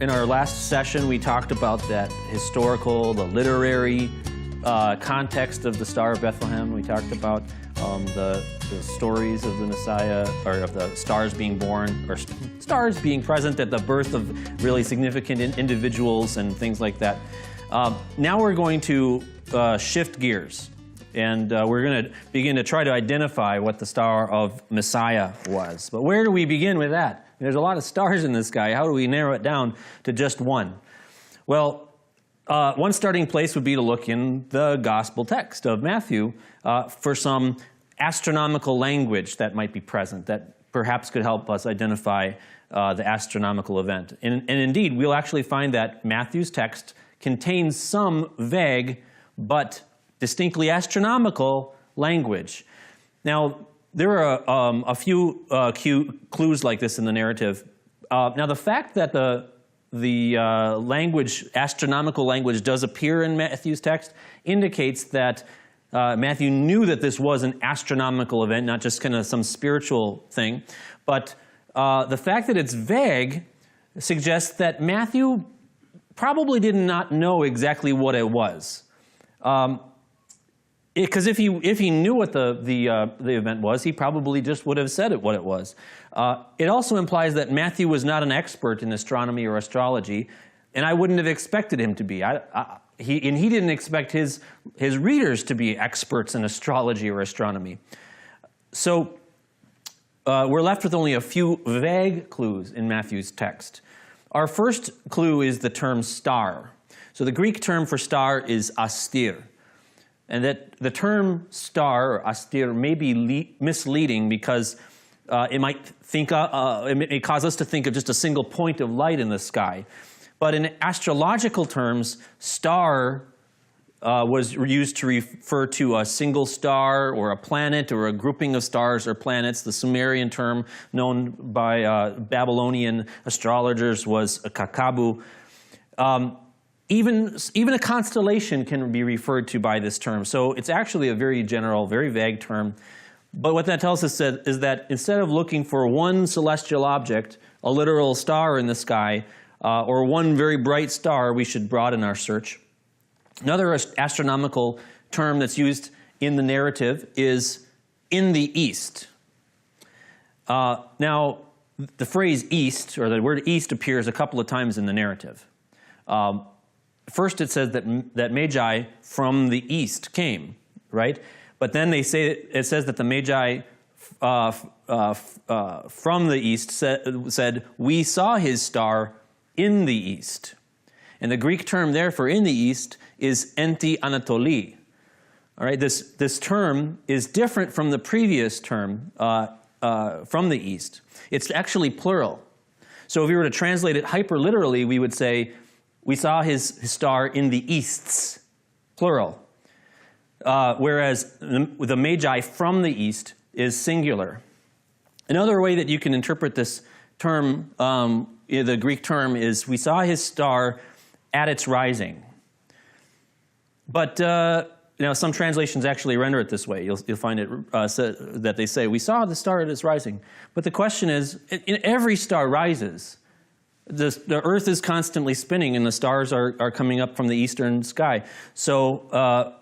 In our last session, we talked about that historical, the literary context of the Star of Bethlehem. We talked about the stories of the Messiah, or of the stars being born, or stars being present at the birth of really significant individuals and things like that. Now we're going to shift gears, and we're going to begin to try to identify what the Star of Messiah was. But where do we begin with that? There's a lot of stars in the sky. How do we narrow it down to just one? Well, one starting place would be to look in the gospel text of Matthew for some astronomical language that might be present that perhaps could help us identify the astronomical event. And indeed, we'll actually find that Matthew's text contains some vague but distinctly astronomical language. Now, there are a few clues like this in the narrative. Now, the fact that the language, astronomical language, does appear in Matthew's text indicates that Matthew knew that this was an astronomical event, not just kind of some spiritual thing. But the fact that it's vague suggests that Matthew probably did not know exactly what it was. Because if he knew what the event was, he probably just would have said what it was. It also implies that Matthew was not an expert in astronomy or astrology, and I wouldn't have expected him to be. He didn't expect his readers to be experts in astrology or astronomy. So we're left with only a few vague clues in Matthew's text. Our first clue is the term star. So the Greek term for star is astir. And that the term star, or astir, may be misleading because it may cause us to think of just a single point of light in the sky. But in astrological terms, star was used to refer to a single star or a planet or a grouping of stars or planets. The Sumerian term known by Babylonian astrologers was a kakabu. Even a constellation can be referred to by this term. So it's actually a very general, very vague term. But what that tells us is that instead of looking for one celestial object, a literal star in the sky, or one very bright star, we should broaden our search. Another astronomical term that's used in the narrative is in the east. Now, the phrase east, or the word east, appears a couple of times in the narrative. First, it says that Magi from the east came, right? But then it says that the Magi from the east said, we saw his star in the east. And the Greek term there for in the east is enti Anatoli. All right, this term is different from the previous term from the east. It's actually plural. So if we were to translate it hyperliterally, we would say, we saw his star in the easts, plural. Whereas the Magi from the east is singular. Another way that you can interpret this term, the Greek term, is we saw his star at its rising. But some translations actually render it this way. You'll find it that they say, we saw the star at its rising. But the question is, every star rises. The Earth is constantly spinning, and the stars are coming up from the eastern sky. So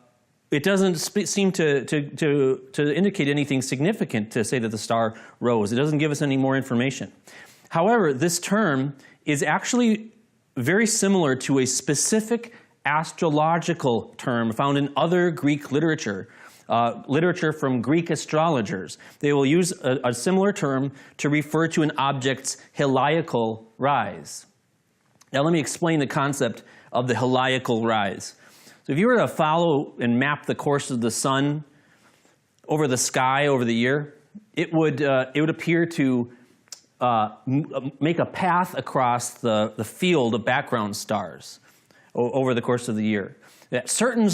it doesn't seem to indicate anything significant to say that the star rose. It doesn't give us any more information. However, this term is actually very similar to a specific astrological term found in other Greek literature. Literature from Greek astrologers. They will use a similar term to refer to an object's heliacal rise. Now let me explain the concept of the heliacal rise. So if you were to follow and map the course of the sun over the sky over the year, it would appear to make a path across the field of background stars over the course of the year. At certain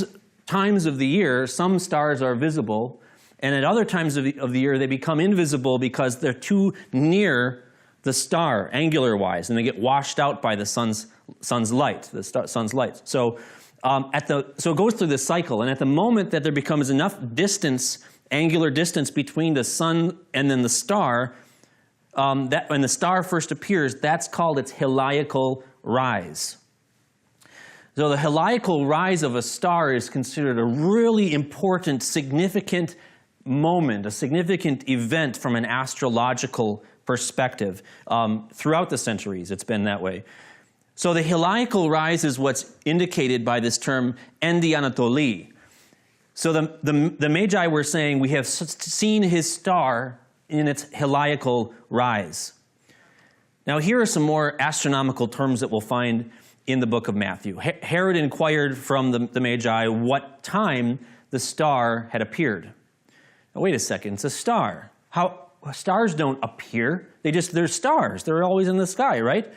times of the year, some stars are visible, and at other times of the year, they become invisible because they're too near the star, angular-wise, and they get washed out by the sun's light, sun's light. So, so it goes through this cycle, and at the moment that there becomes enough distance, angular distance between the sun and then the star, that when the star first appears, that's called its heliacal rise. So the heliacal rise of a star is considered a really important, significant moment, a significant event from an astrological perspective. Throughout the centuries, it's been that way. So the heliacal rise is what's indicated by this term Endi Anatoli. So the Magi were saying, we have seen his star in its heliacal rise. Now here are some more astronomical terms that we'll find in the book of Matthew. Herod inquired from the Magi what time the star had appeared. Now wait a second, it's a star. Stars don't appear, they're stars. They're always in the sky, right?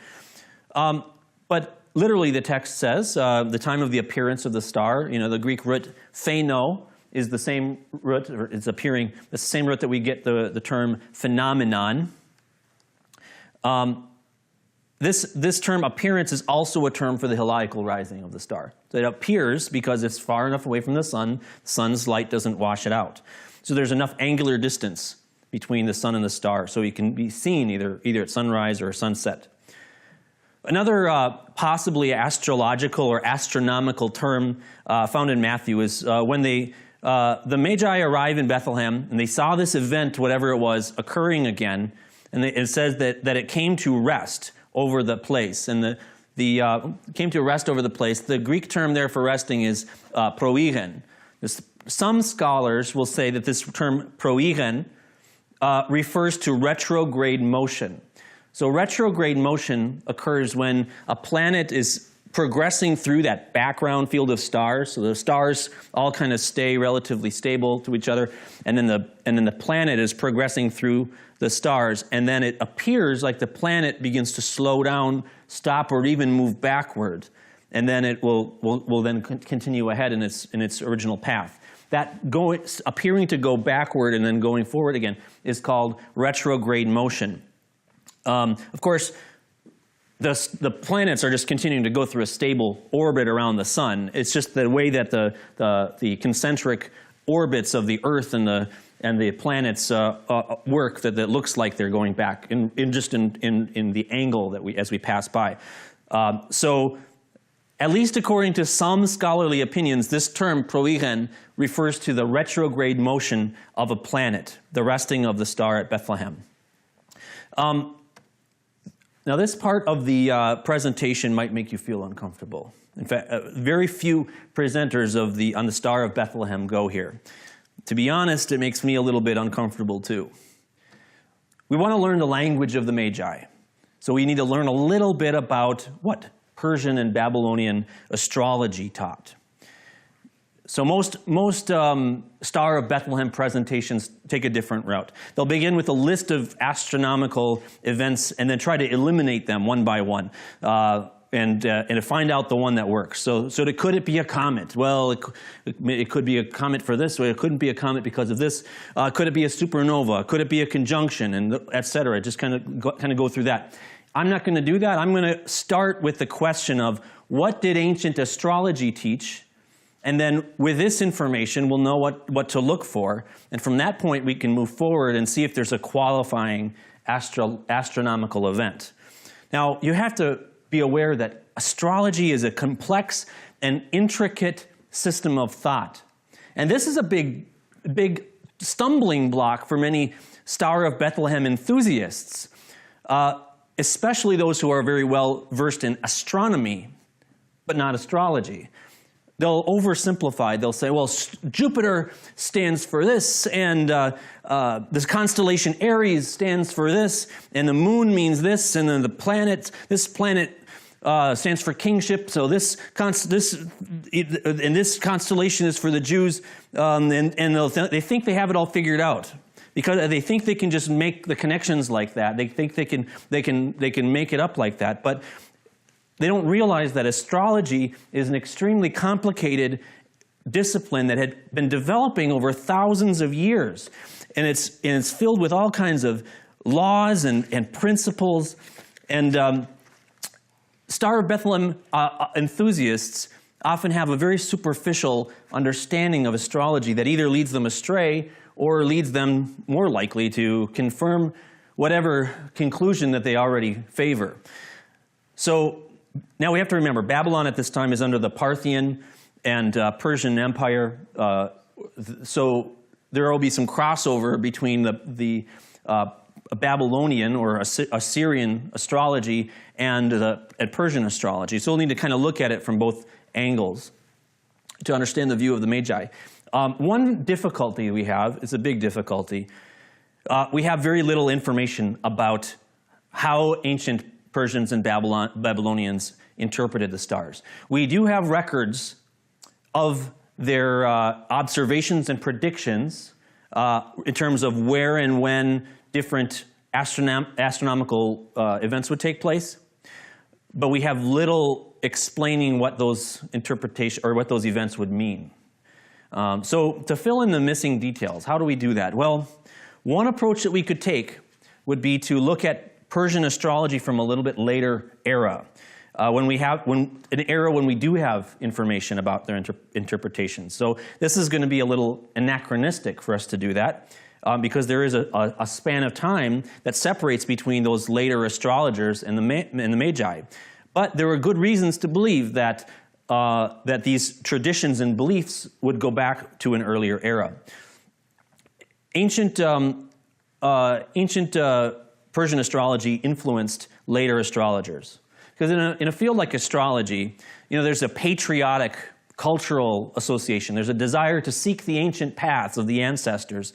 But literally the text says the time of the appearance of the star, the Greek root pheno is the same root, or it's appearing, the same root that we get the term phenomenon. This term appearance is also a term for the heliacal rising of the star. So it appears because it's far enough away from the sun's light doesn't wash it out. So there's enough angular distance between the sun and the star, so it can be seen either at sunrise or sunset. Another possibly astrological or astronomical term found in Matthew is when the Magi arrive in Bethlehem and they saw this event, whatever it was, occurring again, and it says that it came to rest over the place. And came to rest over the place. The Greek term there for resting is proigen. Some scholars will say that this term proigen refers to retrograde motion. So retrograde motion occurs when a planet is progressing through that background field of stars. So the stars all kind of stay relatively stable to each other, and then the planet is progressing through the stars, and then it appears like the planet begins to slow down, stop, or even move backward, and then it will then continue ahead in its original path. That appearing to go backward and then going forward again is called retrograde motion. Of course, the planets are just continuing to go through a stable orbit around the sun. It's just the way that the concentric orbits of the Earth and the planets work that looks like they're going back in the angle that as we pass by. So, at least according to some scholarly opinions, this term proigen refers to the retrograde motion of a planet, the resting of the star at Bethlehem. Now, this part of the presentation might make you feel uncomfortable. In fact, very few presenters on the Star of Bethlehem go here. To be honest, it makes me a little bit uncomfortable too. We want to learn the language of the Magi. So we need to learn a little bit about what Persian and Babylonian astrology taught. So most Star of Bethlehem presentations take a different route. They'll begin with a list of astronomical events and then try to eliminate them one by one. And to find out the one that works. So could it be a comet? Well, it could be a comet for this, or it couldn't be a comet because of this. Could it be a supernova? Could it be a conjunction? And et cetera. Just kind of go through that. I'm not going to do that. I'm going to start with the question of what did ancient astrology teach? And then with this information, we'll know what to look for. And from that point, we can move forward and see if there's a qualifying astronomical event. Now, you have to be aware that astrology is a complex and intricate system of thought. And this is a big stumbling block for many Star of Bethlehem enthusiasts, especially those who are very well versed in astronomy, but not astrology. They'll oversimplify. They'll say, well, Jupiter stands for this, and this constellation Aries stands for this, and the moon means this, and then this planet stands for kingship, so this constellation is for the Jews, and they think they have it all figured out. Because they think they can just make the connections like that. They think they can make it up like that. But they don't realize that astrology is an extremely complicated discipline that had been developing over thousands of years. And it's filled with all kinds of laws and principles. And Star of Bethlehem enthusiasts often have a very superficial understanding of astrology that either leads them astray or leads them more likely to confirm whatever conclusion that they already favor. So now we have to remember, Babylon at this time is under the Parthian and Persian Empire, so there will be some crossover between the Babylonian or Assyrian astrology and Persian astrology. So we'll need to kind of look at it from both angles to understand the view of the Magi. One difficulty we have, it's a big difficulty, we have very little information about how ancient Persians and Babylonians interpreted the stars. We do have records of their observations and predictions in terms of where and when different astronomical events would take place, but we have little explaining what those interpretations or what those events would mean. So to fill in the missing details, how do we do that? Well, one approach that we could take would be to look at Persian astrology from a little bit later era, when we do have information about their interpretations. So this is going to be a little anachronistic for us to do that, because there is a span of time that separates between those later astrologers and the Magi. But there are good reasons to believe that these traditions and beliefs would go back to an earlier era. Ancient Persian astrology influenced later astrologers. Because in a field like astrology, there's a patriotic cultural association. There's a desire to seek the ancient paths of the ancestors.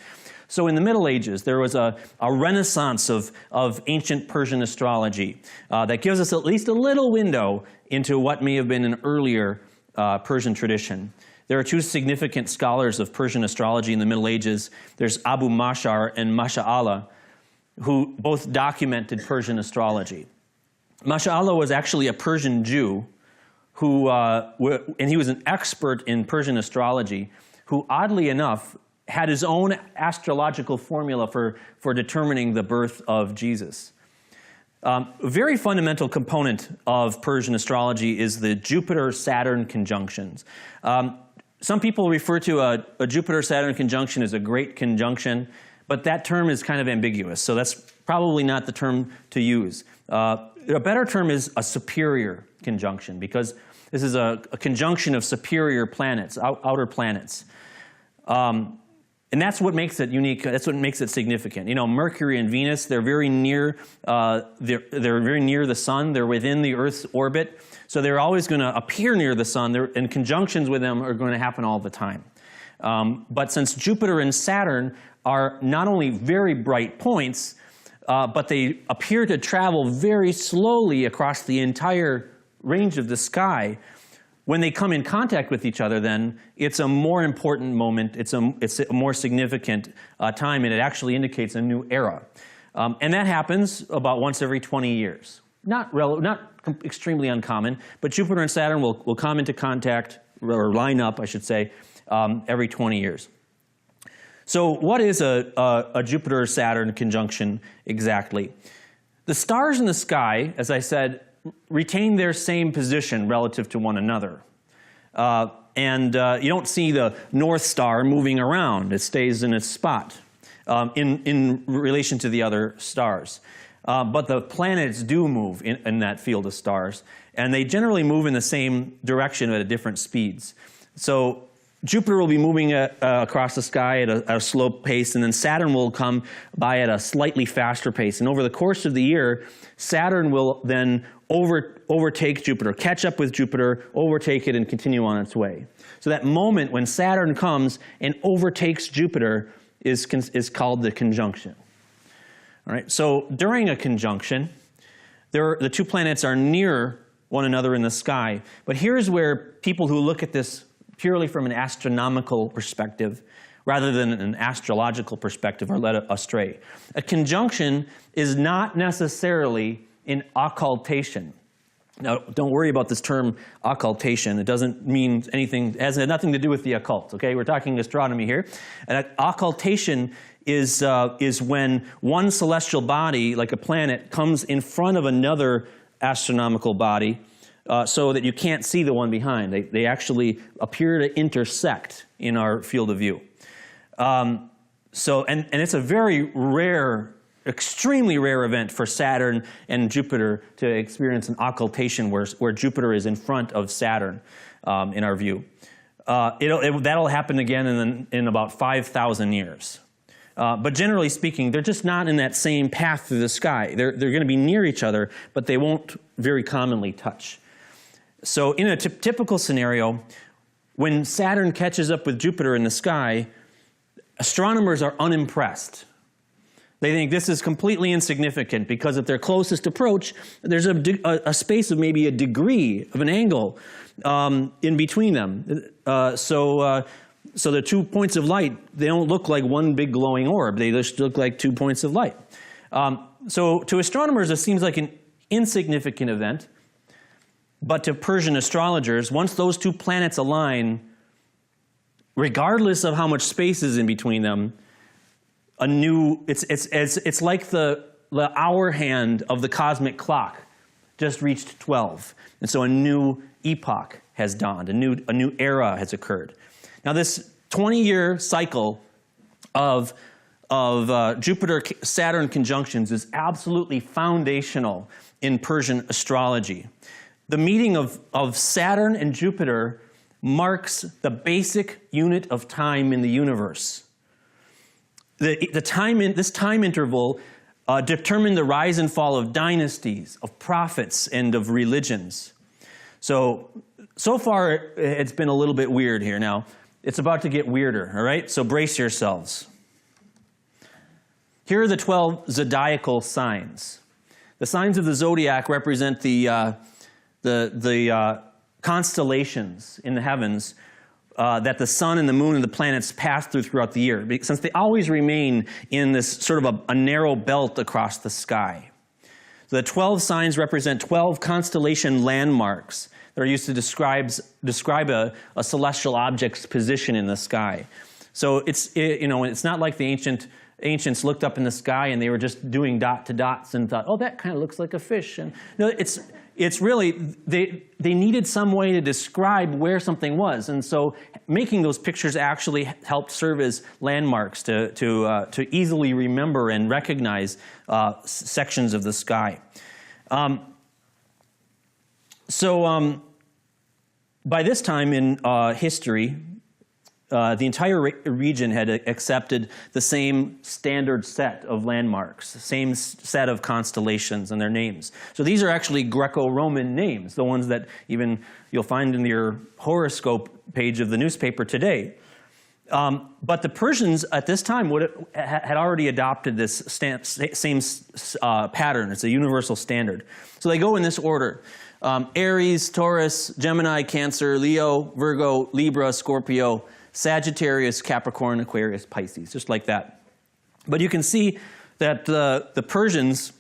So in the Middle Ages, there was a renaissance of ancient Persian astrology that gives us at least a little window into what may have been an earlier Persian tradition. There are two significant scholars of Persian astrology in the Middle Ages. There's Abu Mashar and Masha'allah, who both documented Persian astrology. Masha'allah was actually a Persian Jew, and he was an expert in Persian astrology, who oddly enough had his own astrological formula for determining the birth of Jesus. A very fundamental component of Persian astrology is the Jupiter-Saturn conjunctions. Some people refer to a Jupiter-Saturn conjunction as a great conjunction, but that term is kind of ambiguous, so that's probably not the term to use. A better term is a superior conjunction, because this is a conjunction of superior planets, outer planets. And that's what makes it unique. That's what makes it significant. Mercury and Venus, they're very near. They're very near the sun. They're within the Earth's orbit, so they're always going to appear near the sun. And conjunctions with them are going to happen all the time. But since Jupiter and Saturn are not only very bright points, but they appear to travel very slowly across the entire range of the sky, when they come in contact with each other, then it's a more important moment, it's a more significant time, and it actually indicates a new era. And that happens about once every 20 years. Not extremely uncommon, but Jupiter and Saturn will come into contact, or line up, I should say, every 20 years. So what is a Jupiter-Saturn conjunction exactly? The stars in the sky, as I said, retain their same position relative to one another. You don't see the North Star moving around. It stays in its spot in relation to the other stars. But the planets do move in that field of stars, and they generally move in the same direction at different speeds. So Jupiter will be moving across the sky at a slow pace, and then Saturn will come by at a slightly faster pace. And over the course of the year, Saturn will then overtake Jupiter, catch up with Jupiter, overtake it, and continue on its way. So that moment when Saturn comes and overtakes Jupiter is called the conjunction. All right. So during a conjunction, the two planets are near one another in the sky. But here's where people who look at this purely from an astronomical perspective rather than an astrological perspective are led astray. A conjunction is not necessarily an occultation. Now, don't worry about this term occultation. It doesn't mean anything, it has nothing to do with the occult, okay? We're talking astronomy here. And occultation is when one celestial body, like a planet, comes in front of another astronomical body so that you can't see the one behind. They actually appear to intersect in our field of view. And it's a very rare extremely rare event for Saturn and Jupiter to experience an occultation where Jupiter is in front of Saturn in our view. That'll happen again in about 5,000 years. But generally speaking, they're just not in that same path through the sky. They're going to be near each other, but they won't very commonly touch. So in a typical scenario, when Saturn catches up with Jupiter in the sky, astronomers are unimpressed. They think this is completely insignificant because at their closest approach, there's a space of maybe a degree of an angle in between them. So the 2 points of light, they don't look like one big glowing orb. They just look like 2 points of light. So to astronomers, it seems like an insignificant event. But to Persian astrologers, once those 2 planets align, regardless of how much space is in between them, it's like the hour hand of the cosmic clock just reached 12. And so a new epoch has dawned, a new era has occurred. Now this 20-year cycle of Jupiter-Saturn conjunctions is absolutely foundational in Persian astrology. The meeting of Saturn and Jupiter marks the basic unit of time in the universe. This time interval determined the rise and fall of dynasties, of prophets, and of religions. So far it's been a little bit weird here. Now, it's about to get weirder, all right? So brace yourselves. Here are the 12 zodiacal signs. The signs of the zodiac represent the constellations in the heavens that the sun and the moon and the planets pass throughout the year, since they always remain in this sort of a narrow belt across the sky. The 12 signs represent 12 constellation landmarks that are used to describe a celestial object's position in the sky. So it's not like the ancients looked up in the sky and they were just doing dot to dots and thought, oh, that kind of looks like a fish. And no, it's really, they needed some way to describe where something was. And so making those pictures actually helped serve as landmarks to easily remember and recognize sections of the sky. By this time in history, the entire region had accepted the same standard set of landmarks, the same set of constellations and their names. So these are actually Greco-Roman names, the ones that even you'll find in your horoscope page of the newspaper today. But the Persians at this time had already adopted this same pattern. It's a universal standard. So they go in this order. Aries, Taurus, Gemini, Cancer, Leo, Virgo, Libra, Scorpio, Sagittarius, Capricorn, Aquarius, Pisces, just like that. But you can see that the Persians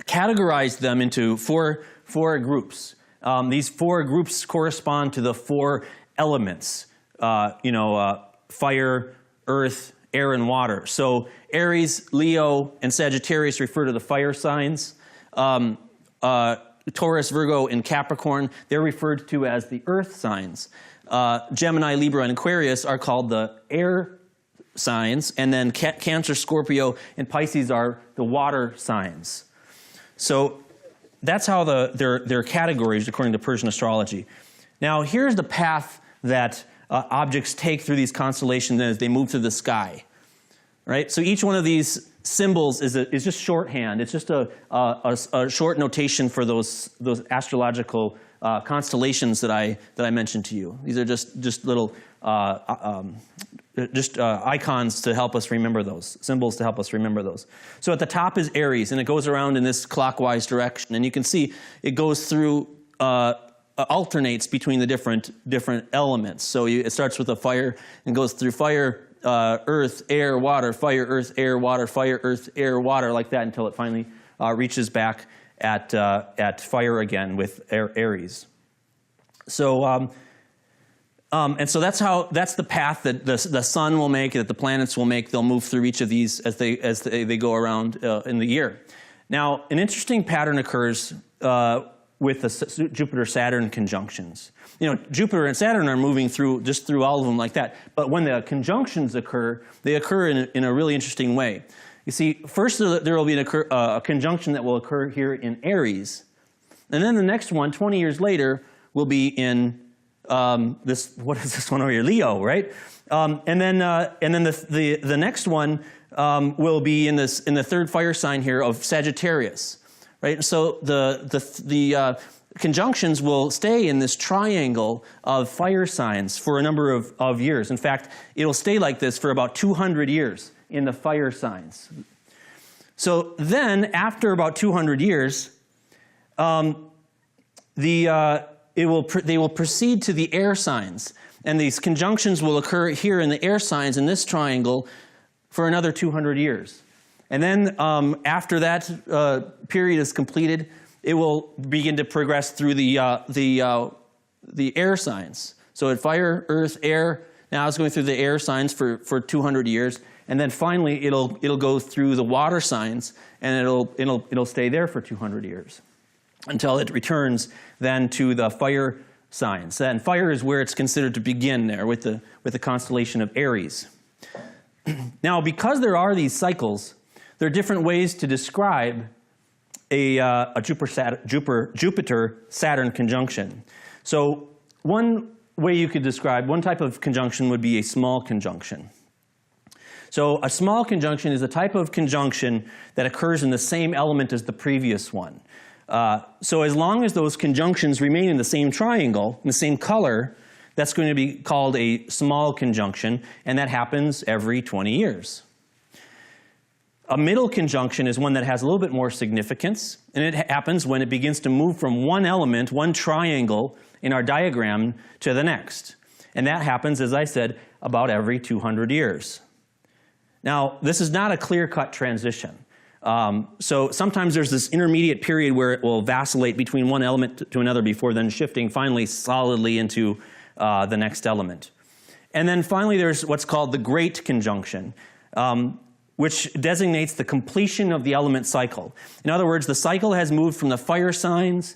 categorized them into four groups. These 4 groups correspond to the 4 elements, fire, earth, air, and water. So Aries, Leo, and Sagittarius refer to the fire signs. Taurus, Virgo, and Capricorn, they're referred to as the earth signs. Gemini, Libra, and Aquarius are called the air signs, and then Cancer, Scorpio, and Pisces are the water signs. So that's how they're categorized according to Persian astrology. Now here's the path that objects take through these constellations as they move through the sky. Right? So each one of these symbols is just shorthand. It's just a short notation for those astrological constellations that I mentioned to you. These are just little icons to help us remember those, symbols to help us remember those. So at the top is Aries, and it goes around in this clockwise direction. And you can see it goes through, alternates between the different elements. So it starts with a fire and goes through fire, earth, air, water, fire, earth, air, water, fire, earth, air, water, like that until it finally reaches back at fire again with Aries. So and so that's the path that the sun will make, that the planets will make. They'll move through each of these as they go around in the year. Now, an interesting pattern occurs with the Jupiter-Saturn conjunctions. You know, Jupiter and Saturn are moving through all of them like that. But when the conjunctions occur, they occur in a really interesting way. You see, first there will be a conjunction that will occur here in Aries. And then the next one, 20 years later, will be in what is this one over here? Leo, right? And then the next one will be in the third fire sign here of Sagittarius, right? So the conjunctions will stay in this triangle of fire signs for a number of years. In fact, it'll stay like this for about 200 years in the fire signs. So then, after about 200 years, they will proceed to the air signs. And these conjunctions will occur here in the air signs in this triangle for another 200 years. And then after that period is completed, it will begin to progress through the air signs. So at fire, earth, air, now it's going through the air signs for 200 years. And then finally it'll go through the water signs, and it'll stay there for 200 years until it returns then to the fire signs. And fire is where it's considered to begin there with the constellation of Aries. Now, because there are these cycles, there are different ways to describe a Jupiter-Saturn conjunction. So one way you could describe, one type of conjunction would be a small conjunction. So a small conjunction is a type of conjunction that occurs in the same element as the previous one. So as long as those conjunctions remain in the same triangle, in the same color, that's going to be called a small conjunction, and that happens every 20 years. A middle conjunction is one that has a little bit more significance, and it happens when it begins to move from one element, one triangle in our diagram, to the next. And that happens, as I said, about every 200 years. Now, this is not a clear-cut transition. So sometimes there's this intermediate period where it will vacillate between one element to another before then shifting finally solidly into the next element. And then finally there's what's called the Great Conjunction, which designates the completion of the element cycle. In other words, the cycle has moved from the fire signs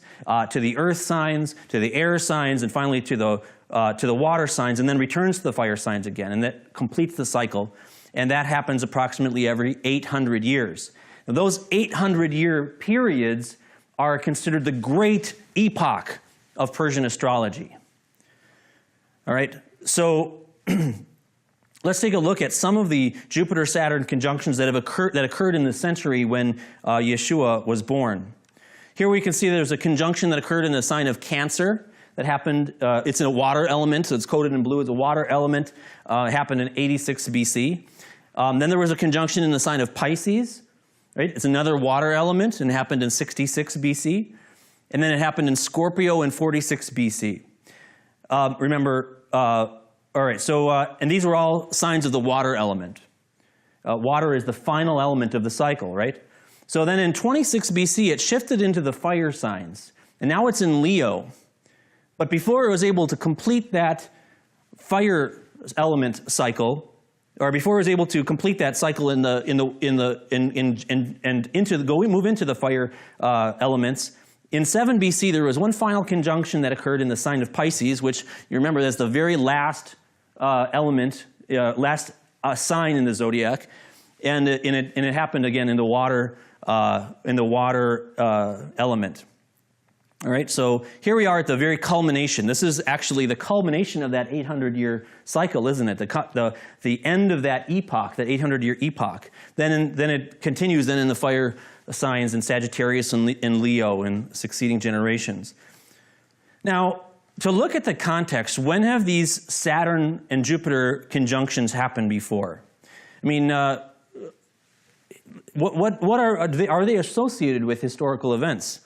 to the earth signs, to the air signs, and finally to the water signs, and then returns to the fire signs again, and that completes the cycle. And that happens approximately every 800 years. Now, those 800-year periods are considered the great epoch of Persian astrology. All right, so let's take a look at some of the Jupiter-Saturn conjunctions that occurred in the century when Yeshua was born. Here we can see there's a conjunction that occurred in the sign of Cancer that happened. It's in a water element, so it's coded in blue as a water element. It happened in 86 BC. Then there was a conjunction in the sign of Pisces. Right? It's another water element, and happened in 66 BC. And then it happened in Scorpio in 46 BC. Remember, all right, so, and these were all signs of the water element. Water is the final element of the cycle, right? So then in 26 BC, it shifted into the fire signs, and now it's in Leo. But before it was able to complete that fire element cycle, or before it was able to complete that cycle move into the fire elements, in 7 BC there was one final conjunction that occurred in the sign of Pisces, which you remember that's the very last element, last sign in the zodiac, and it happened again in the water element. All right, so here we are at the very culmination. This is actually the culmination of that 800-year cycle, isn't it? The end of that epoch, that 800-year epoch. Then it continues then in the fire signs in Sagittarius and Leo in succeeding generations. Now, to look at the context, when have these Saturn and Jupiter conjunctions happened before? I mean, are they associated with historical events?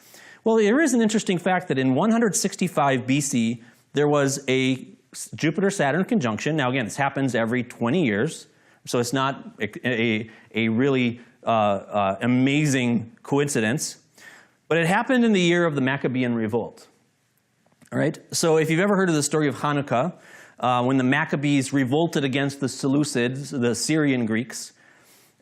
Well, there is an interesting fact that in 165 BC, there was a Jupiter-Saturn conjunction. Now, again, this happens every 20 years, so it's not a really amazing coincidence. But it happened in the year of the Maccabean Revolt. All right? So if you've ever heard of the story of Hanukkah, when the Maccabees revolted against the Seleucids, the Syrian Greeks,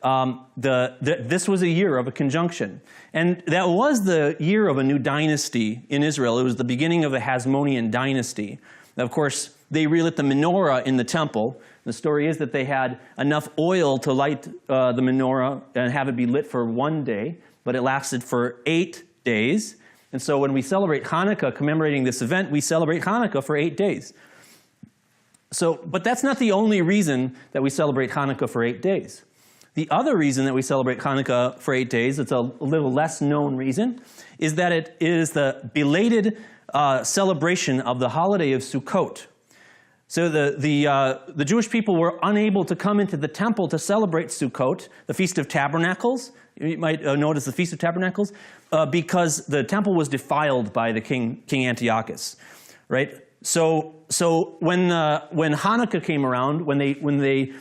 this was a year of a conjunction. And that was the year of a new dynasty in Israel. It was the beginning of the Hasmonean dynasty. Now, of course, they relit the menorah in the temple. The story is that they had enough oil to light the menorah and have it be lit for 1 day, but it lasted for 8 days. And so when we celebrate Hanukkah commemorating this event, we celebrate Hanukkah for 8 days. But that's not the only reason that we celebrate Hanukkah for 8 days. The other reason that we celebrate Hanukkah for 8 days, it's a little less known reason, is that it is the belated celebration of the holiday of Sukkot. So the Jewish people were unable to come into the temple to celebrate Sukkot, the Feast of Tabernacles. You might notice the Feast of Tabernacles, because the temple was defiled by the King Antiochus, right? So when Hanukkah came around, when they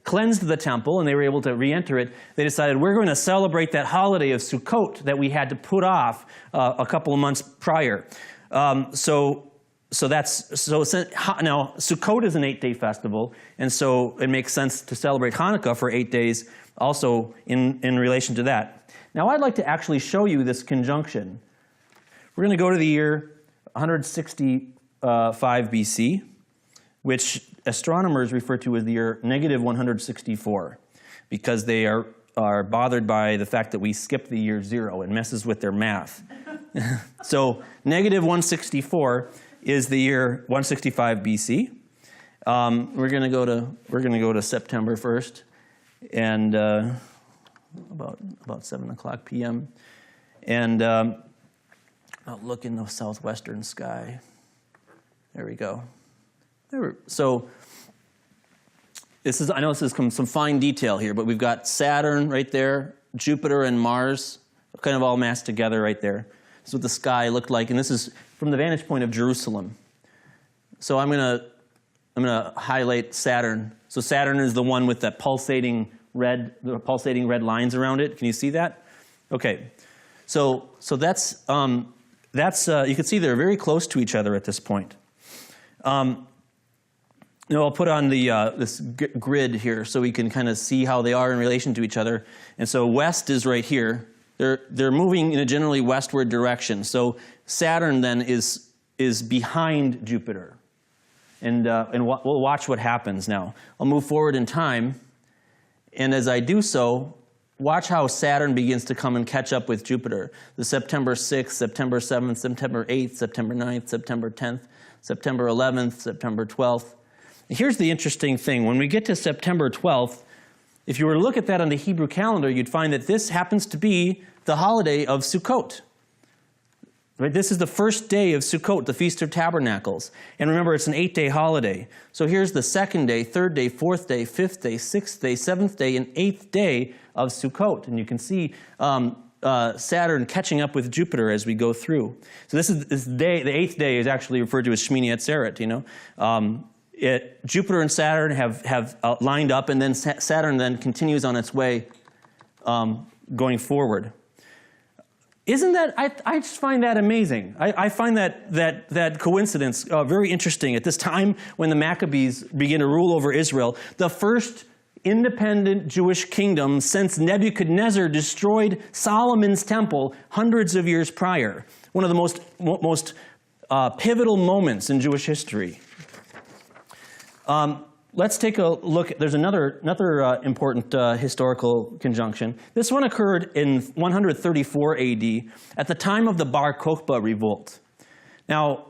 cleansed the temple and they were able to re-enter it, they decided we're going to celebrate that holiday of Sukkot that we had to put off a couple of months prior. Now Sukkot is an 8-day festival, and so it makes sense to celebrate Hanukkah for 8 days also in relation to that. Now I'd like to actually show you this conjunction. We're going to go to the year 165 BC, which astronomers refer to as the year -164, because they are bothered by the fact that we skip the year 0 and messes with their math. So -164 is the year 165 BC. We're going to go to September 1st, and about 7:00 p.m. And I'll look in the southwestern sky. There we go. So I know this is some fine detail here, but we've got Saturn right there, Jupiter and Mars, kind of all massed together right there. This is what the sky looked like, and this is from the vantage point of Jerusalem. So I'm gonna highlight Saturn. So Saturn is the one with that pulsating red lines around it. Can you see that? Okay. So that's you can see they're very close to each other at this point. I'll put on this grid here so we can kind of see how they are in relation to each other. And so west is right here. They're moving in a generally westward direction. So Saturn then is behind Jupiter. And we'll watch what happens now. I'll move forward in time. And as I do so, watch how Saturn begins to come and catch up with Jupiter. The September 6th, September 7th, September 8th, September 9th, September 10th, September 11th, September 12th. Here's the interesting thing. When we get to September 12th, if you were to look at that on the Hebrew calendar, you'd find that this happens to be the holiday of Sukkot. Right? This is the first day of Sukkot, the Feast of Tabernacles. And remember, it's an 8-day holiday. So here's the 2nd day, 3rd day, 4th day, 5th day, 6th day, 7th day, and 8th day of Sukkot. And you can see Saturn catching up with Jupiter as we go through. So this day, the 8th day, is actually referred to as Shmini Atzeret, you know. Jupiter and Saturn have lined up, and then Saturn then continues on its way going forward. Isn't that, I just find that amazing. I find that coincidence very interesting. At this time when the Maccabees begin to rule over Israel, the first independent Jewish kingdom since Nebuchadnezzar destroyed Solomon's temple hundreds of years prior. One of the most pivotal moments in Jewish history. Let's take a look. There's another important historical conjunction. This one occurred in 134 AD at the time of the Bar Kokhba revolt. Now,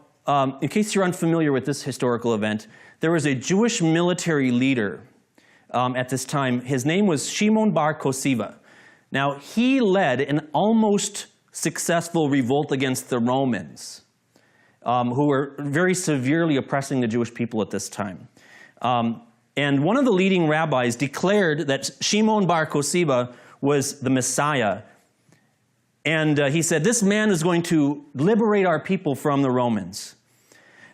in case you're unfamiliar with this historical event, there was a Jewish military leader at this time. His name was Shimon Bar Kokhba. Now, he led an almost successful revolt against the Romans, who were very severely oppressing the Jewish people at this time. And one of the leading rabbis declared that Shimon Bar Kokhba was the Messiah. And he said, this man is going to liberate our people from the Romans.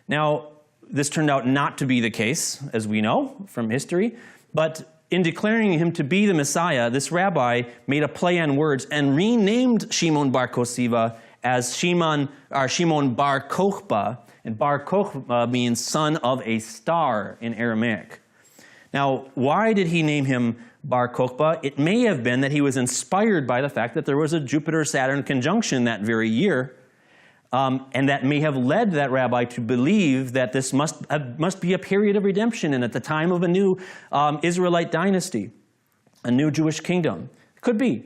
Now, this turned out not to be the case, as we know from history. But in declaring him to be the Messiah, this rabbi made a play on words and renamed Shimon Bar Kokhba as Shimon Bar Kokhba. And Bar Kokhba means son of a star in Aramaic. Now, why did he name him Bar Kokhba, it may have been that he was inspired by the fact that there was a Jupiter-Saturn conjunction that very year, and that may have led that rabbi to believe that this must be a period of redemption and at the time of a new Israelite dynasty, a new Jewish kingdom. Could be.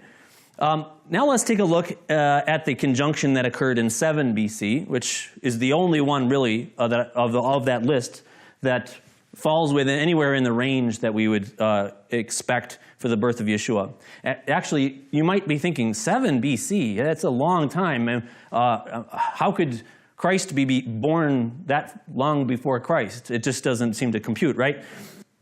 Now let's take a look at the conjunction that occurred in 7 BC, which is the only one really of that list that falls within anywhere in the range that we would expect for the birth of Yeshua. Actually, you might be thinking, 7 BC, that's a long time. How could Christ be born that long before Christ? It just doesn't seem to compute, right?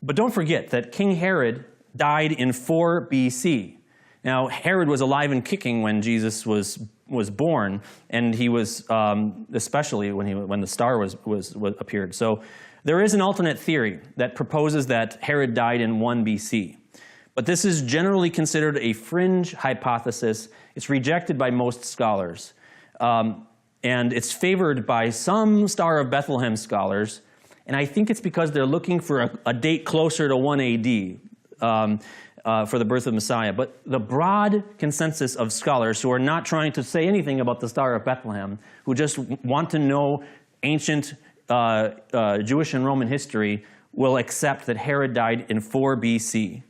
But don't forget that King Herod died in 4 BC. Now, Herod was alive and kicking when Jesus was born, and he was especially when the star appeared. So there is an alternate theory that proposes that Herod died in 1 BC. But this is generally considered a fringe hypothesis. It's rejected by most scholars. And it's favored by some Star of Bethlehem scholars. And I think it's because they're looking for a date closer to 1 AD. For the birth of Messiah. But the broad consensus of scholars who are not trying to say anything about the Star of Bethlehem, who just want to know ancient Jewish and Roman history, will accept that Herod died in 4 BC.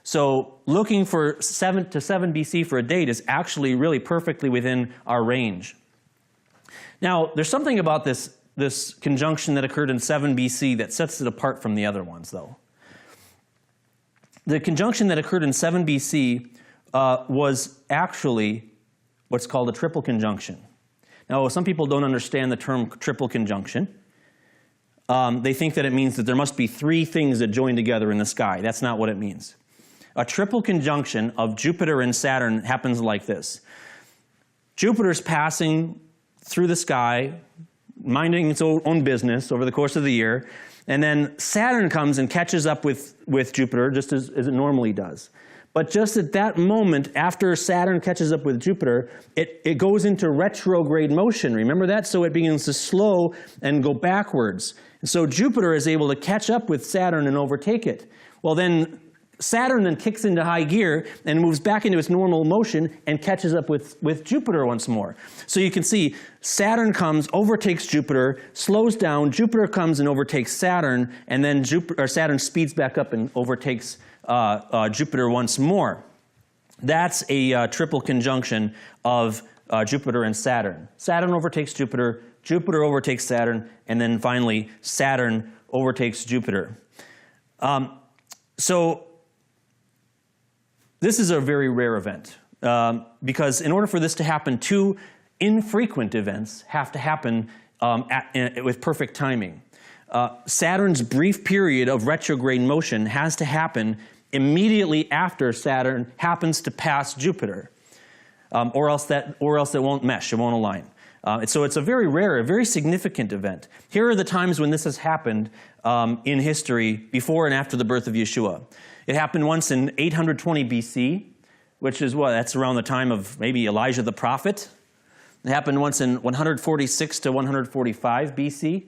So looking for 7 BC for a date is actually really perfectly within our range. Now, there's something about this conjunction that occurred in 7 BC that sets it apart from the other ones, though. The conjunction that occurred in 7 BC was actually what's called a triple conjunction. Now, some people don't understand the term triple conjunction. They think that it means that there must be 3 things that join together in the sky. That's not what it means. A triple conjunction of Jupiter and Saturn happens like this. Jupiter's passing through the sky, minding its own business over the course of the year, and then Saturn comes and catches up with Jupiter, just as it normally does. But just at that moment, after Saturn catches up with Jupiter, it goes into retrograde motion. Remember that? So it begins to slow and go backwards. And so Jupiter is able to catch up with Saturn and overtake it. Well, then Saturn then kicks into high gear and moves back into its normal motion and catches up with Jupiter once more. So you can see Saturn comes, overtakes Jupiter, slows down, Jupiter comes and overtakes Saturn, and then Saturn speeds back up and overtakes Jupiter once more. That's a triple conjunction of Jupiter and Saturn. Saturn overtakes Jupiter, Jupiter overtakes Saturn, and then finally Saturn overtakes Jupiter. So this is a very rare event because in order for this to happen, 2 infrequent events have to happen with perfect timing. Saturn's brief period of retrograde motion has to happen immediately after Saturn happens to pass Jupiter, or else it won't mesh, it won't align. So it's a very rare, a very significant event. Here are the times when this has happened in history before and after the birth of Yeshua. It happened once in 820 BC, which is what? That's around the time of maybe Elijah the prophet. It happened once in 146 to 145 BC.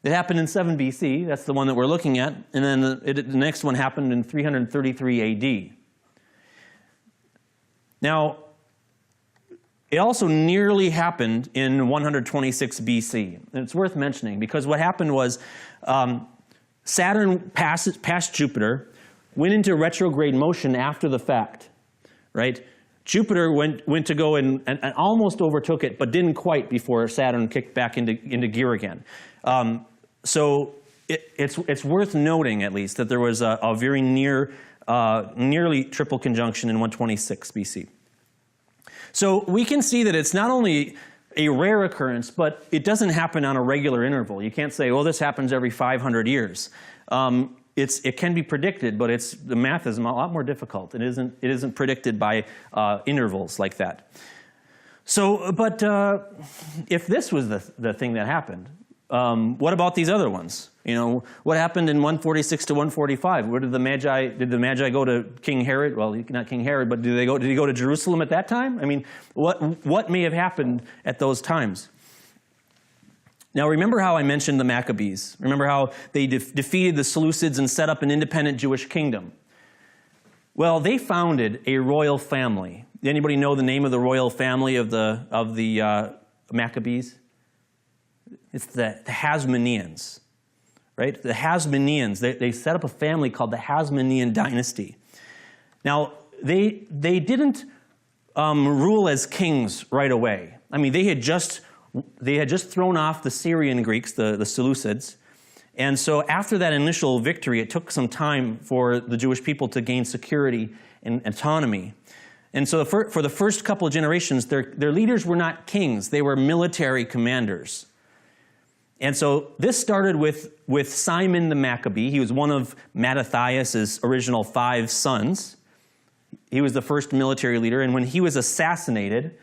It happened in 7 BC. That's the one that we're looking at. And then the next one happened in 333 AD. Now, it also nearly happened in 126 BC. And it's worth mentioning because what happened was Saturn passed Jupiter, went into retrograde motion after the fact, right? Jupiter went to go and almost overtook it, but didn't quite before Saturn kicked back into gear again. So it's worth noting, at least, that there was a very nearly triple conjunction in 126 BC. So we can see that it's not only a rare occurrence, but it doesn't happen on a regular interval. You can't say, well, this happens every 500 years. It can be predicted, but the math is a lot more difficult. It isn't predicted by intervals like that. So, but if this was the thing that happened, what about these other ones? You know, what happened in 146 to 145? Where did the Magi go to King Herod? Well, not King Herod, but did he go to Jerusalem at that time? I mean, what may have happened at those times? Now, remember how I mentioned the Maccabees. Remember how they defeated the Seleucids and set up an independent Jewish kingdom. Well, they founded a royal family. Anybody know the name of the royal family of the Maccabees? It's the Hasmoneans, right? The Hasmoneans. They set up a family called the Hasmonean dynasty. Now, they didn't rule as kings right away. I mean, they had just thrown off the Syrian Greeks, the Seleucids. And so after that initial victory, it took some time for the Jewish people to gain security and autonomy. And so for the first couple of generations, their leaders were not kings. They were military commanders. And so this started with Simon the Maccabee. He was one of Mattathias' original 5 sons. He was the first military leader. And when he was assassinated,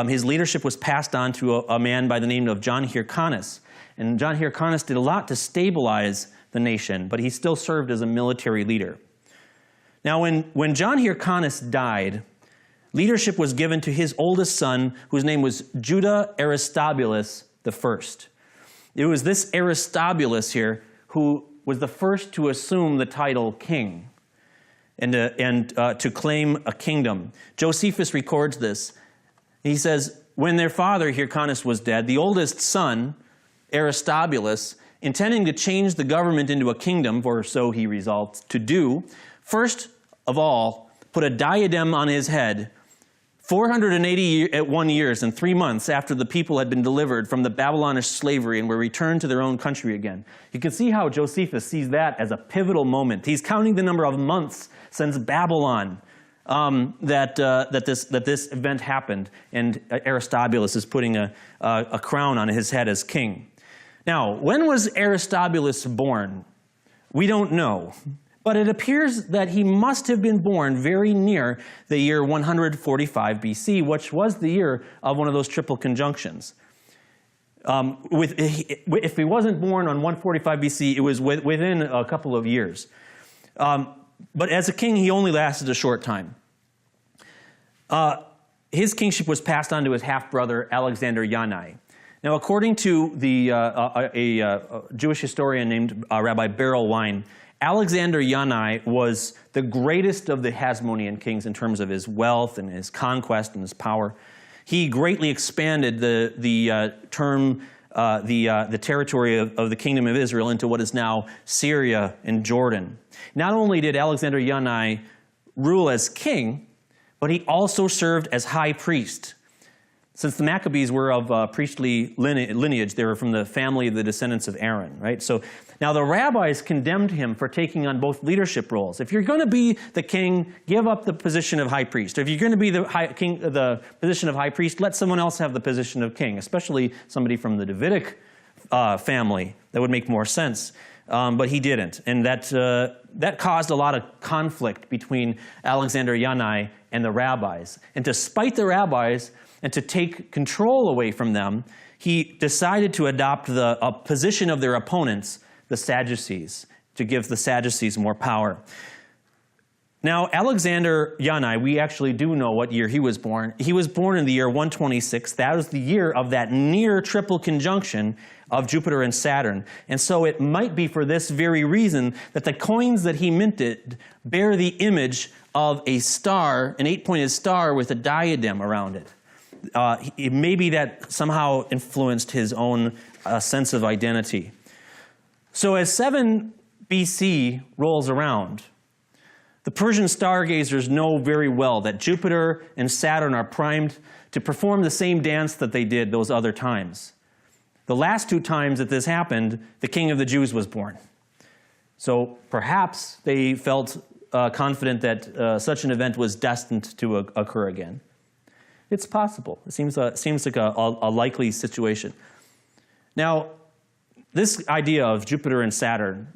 his leadership was passed on to a man by the name of John Hyrcanus. And John Hyrcanus did a lot to stabilize the nation, but he still served as a military leader. Now, when John Hyrcanus died, leadership was given to his oldest son, whose name was Judah Aristobulus I. It was this Aristobulus here who was the first to assume the title king and to claim a kingdom. Josephus records this. He says, when their father, Hyrcanus, was dead, the oldest son, Aristobulus, intending to change the government into a kingdom, for so he resolved to do, first of all, put a diadem on his head 481 years and 3 months after the people had been delivered from the Babylonish slavery and were returned to their own country again. You can see how Josephus sees that as a pivotal moment. He's counting the number of months since Babylon that this event happened, and Aristobulus is putting a crown on his head as king. Now, when was Aristobulus born? We don't know. But it appears that he must have been born very near the year 145 BC, which was the year of one of those triple conjunctions. If he wasn't born on 145 BC, it was within a couple of years. But as a king, he only lasted a short time. His kingship was passed on to his half-brother, Alexander Yanai. Now, according to a Jewish historian named Rabbi Beryl Wein, Alexander Yanai was the greatest of the Hasmonean kings in terms of his wealth and his conquest and his power. He greatly expanded the territory of the kingdom of Israel into what is now Syria and Jordan. Not only did Alexander Yanai rule as king, but he also served as high priest. Since the Maccabees were of priestly lineage, they were from the family of the descendants of Aaron, right? So now the rabbis condemned him for taking on both leadership roles. If you're going to be the king, give up the position of high priest. If you're going to be the position of high priest, let someone else have the position of king, especially somebody from the Davidic family. That would make more sense. But he didn't. And that caused a lot of conflict between Alexander Yanai and the rabbis. And to spite the rabbis and to take control away from them, he decided to adopt the position of their opponents, the Sadducees, to give the Sadducees more power. Now, Alexander Yanai, we actually do know what year he was born. He was born in the year 126. That was the year of that near triple conjunction of Jupiter and Saturn. And so it might be for this very reason that the coins that he minted bear the image of a star, an 8-pointed star with a diadem around it. Maybe that somehow influenced his own sense of identity. So as 7 BC rolls around, the Persian stargazers know very well that Jupiter and Saturn are primed to perform the same dance that they did those other times. The last 2 times that this happened, the King of the Jews was born. So perhaps they felt confident that such an event was destined to occur again. It's possible. It seems like a likely situation. Now, this idea of Jupiter and Saturn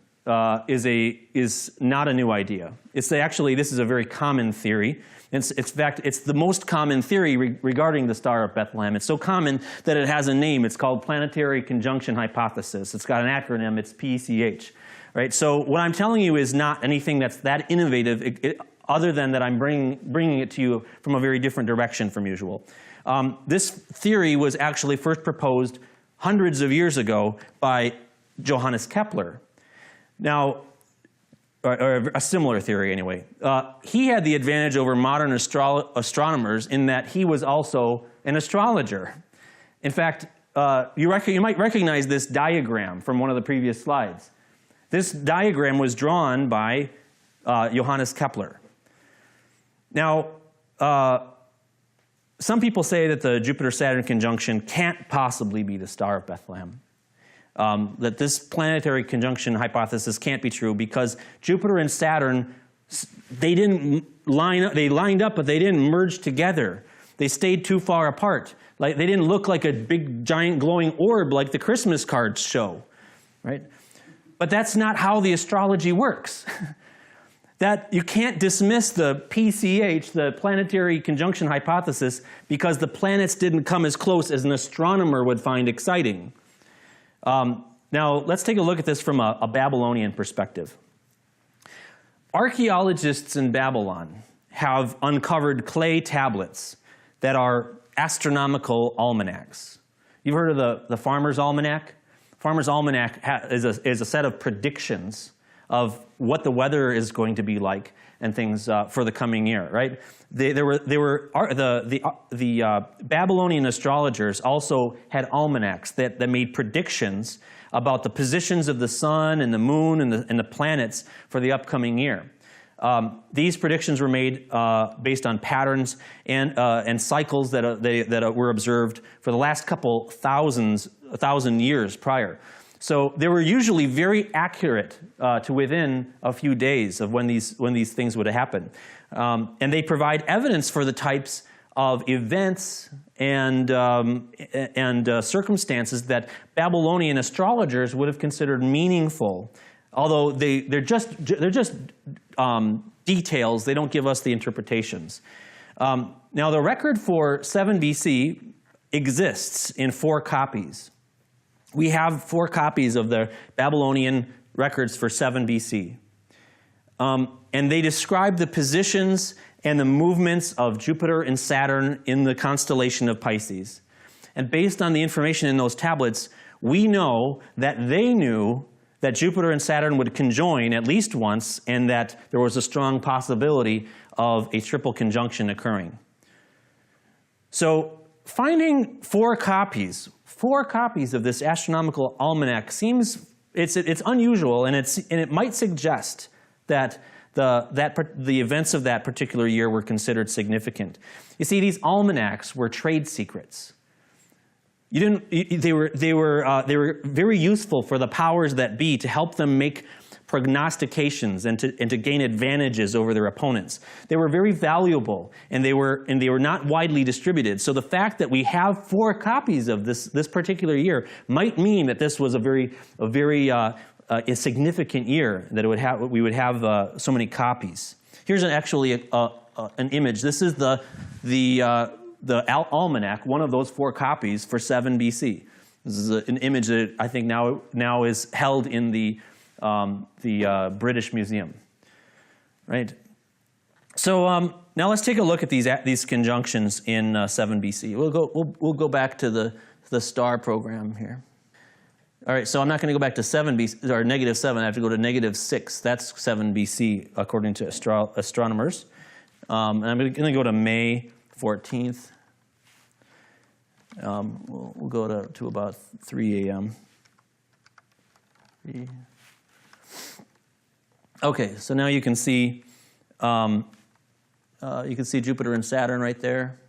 is not a new idea. This is a very common theory. In fact, it's the most common theory regarding the Star of Bethlehem. It's so common that it has a name. It's called Planetary Conjunction Hypothesis. It's got an acronym. It's PCH. Right? So what I'm telling you is not anything that's that innovative, other than that I'm bringing it to you from a very different direction from usual. This theory was actually first proposed hundreds of years ago by Johannes Kepler. Now, or a similar theory anyway. He had the advantage over modern astronomers in that he was also an astrologer. In fact, you might recognize this diagram from one of the previous slides. This diagram was drawn by Johannes Kepler. Now, some people say that the Jupiter-Saturn conjunction can't possibly be the Star of Bethlehem. That this planetary conjunction hypothesis can't be true because Jupiter and Saturn, they didn't line up, they lined up, but they didn't merge together. They stayed too far apart. Like, they didn't look like a big, giant, glowing orb like the Christmas cards show, right? But that's not how the astrology works. That you can't dismiss the PCH, the planetary conjunction hypothesis, because the planets didn't come as close as an astronomer would find exciting. Now, let's take a look at this from a Babylonian perspective. Archaeologists in Babylon have uncovered clay tablets that are astronomical almanacs. You've heard of the Farmer's Almanac? Farmer's Almanac is a set of predictions of what the weather is going to be like and things for the coming year, right? The Babylonian astrologers also had almanacs that made predictions about the positions of the sun and the moon and the planets for the upcoming year. These predictions were made based on patterns and cycles that were observed for the last couple thousand years prior. So they were usually very accurate to within a few days of when these things would happen. And they provide evidence for the types of events and circumstances that Babylonian astrologers would have considered meaningful, although they're just details. They don't give us the interpretations. Now, the record for 7 BC exists in 4 copies. We have 4 copies of the Babylonian records for 7 BC. And they describe the positions and the movements of Jupiter and Saturn in the constellation of Pisces. And based on the information in those tablets, we know that they knew that Jupiter and Saturn would conjoin at least once and that there was a strong possibility of a triple conjunction occurring. So finding 4 copies of this astronomical almanac seems it's unusual, and it might suggest that the events of that particular year were considered significant. You see, these almanacs were trade secrets. They were very useful for the powers that be to help them make prognostications and to gain advantages over their opponents. They were very valuable, and they were not widely distributed. So the fact that we have 4 copies of this particular year might mean that this was a very significant year, that we would have so many copies. Here's actually an image. This is the almanac, one of those 4 copies for 7 BC. This is an image that I think now is held in the British Museum, right? So now let's take a look at these conjunctions in 7 BC. We'll go back to the star program here. All right, so I'm not going to go back to 7 BC or -7. I have to go to -6. That's 7 BC according to astronomers. And I'm going to go to May 14th. We'll go to about 3 a.m. Okay, so now you can see Jupiter and Saturn right there.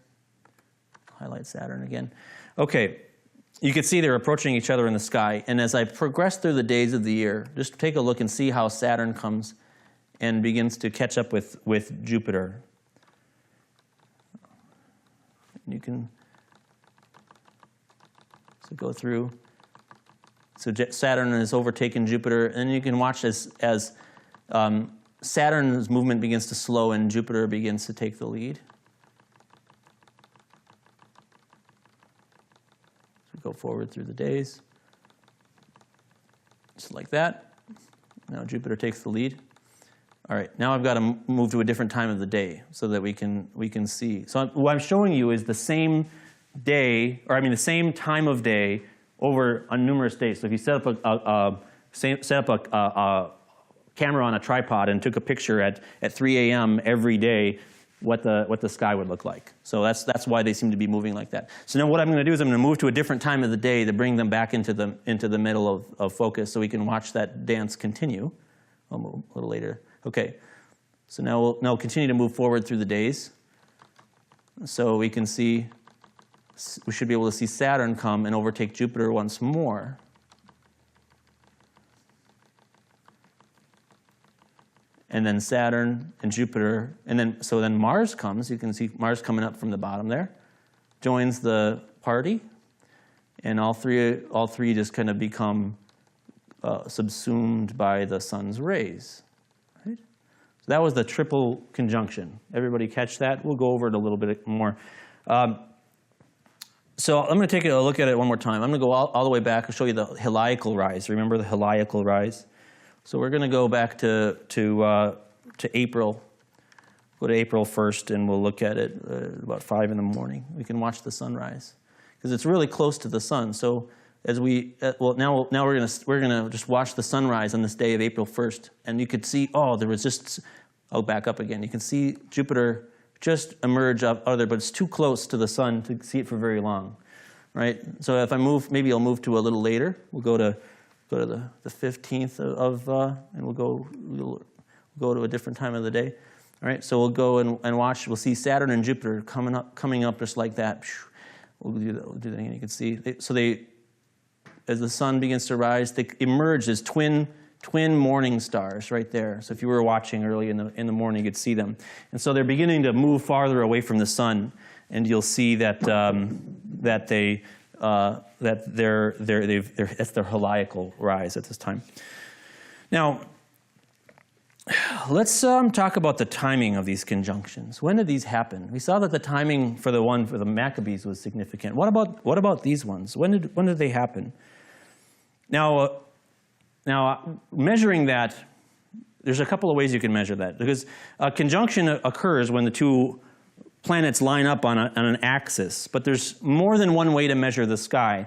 Highlight Saturn again. Okay, you can see they're approaching each other in the sky. And as I progress through the days of the year, just take a look and see how Saturn comes and begins to catch up with Jupiter. You can go through. So Saturn has overtaken Jupiter, and you can watch as Saturn's movement begins to slow and Jupiter begins to take the lead. So go forward through the days, just like that. Now Jupiter takes the lead. All right, now I've got to move to a different time of the day so that we can see. So what I'm showing you is the same day, the same time of day over on numerous days. So if you set up a camera on a tripod and took a picture at 3 a.m. every day, what the sky would look like. So that's why they seem to be moving like that. So now what I'm going to do is I'm going to move to a different time of the day to bring them back into the middle of focus so we can watch that dance continue. I'll move a little later. Okay. So now we'll continue to move forward through the days. So we can see, we should be able to see Saturn come and overtake Jupiter once more. And then Saturn and Jupiter, and then Mars comes. You can see Mars coming up from the bottom there, joins the party, and all three just kind of become subsumed by the sun's rays. Right? So that was the triple conjunction. Everybody catch that? We'll go over it a little bit more. So I'm going to take a look at it one more time. I'm going to go all the way back and show you the heliacal rise. Remember the heliacal rise? So we're going to go back to April. Go to April 1st, and we'll look at it about 5 in the morning. We can watch the sunrise because it's really close to the sun. So as we now we're gonna just watch the sunrise on this day of April 1st, and you could see there was just I'll back up again. You can see Jupiter just emerge up there, but it's too close to the sun to see it for very long, right? So if I move, maybe I'll move to a little later. We'll go to the 15th and we'll go to a different time of the day. All right, so we'll go and watch. We'll see Saturn and Jupiter coming up just like that. We'll do that again. You can see as the sun begins to rise, they emerge as twin morning stars right there. So if you were watching early in the morning, you could see them. And so they're beginning to move farther away from the sun, and you'll see that that's their heliacal rise at this time. Now, let's talk about the timing of these conjunctions. When did these happen? We saw that the timing for the Maccabees was significant. What about these ones? When did they happen? Now, measuring that, there's a couple of ways you can measure that, because a conjunction occurs when the two planets line up on an axis, but there's more than one way to measure the sky,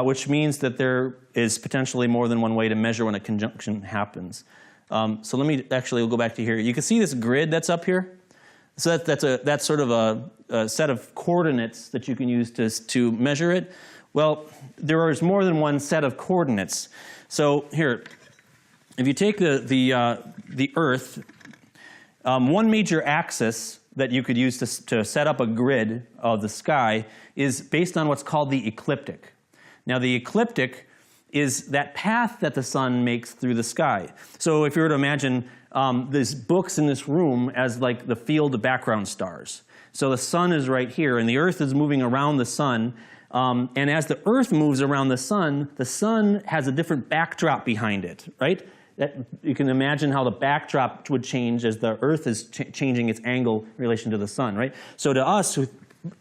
which means that there is potentially more than one way to measure when a conjunction happens. So we'll go back to here. You can see this grid that's up here. So that's sort of a set of coordinates that you can use to measure it. Well, there is more than one set of coordinates. So here, if you take the Earth, one major axis that you could use to set up a grid of the sky is based on what's called the ecliptic. Now, the ecliptic is that path that the sun makes through the sky. So if you were to imagine these books in this room as like the field of background stars. So the sun is right here, and the Earth is moving around the sun. And as the Earth moves around the sun has a different backdrop behind it, right? You can imagine how the backdrop would change as the Earth is changing its angle in relation to the sun, right? So to us,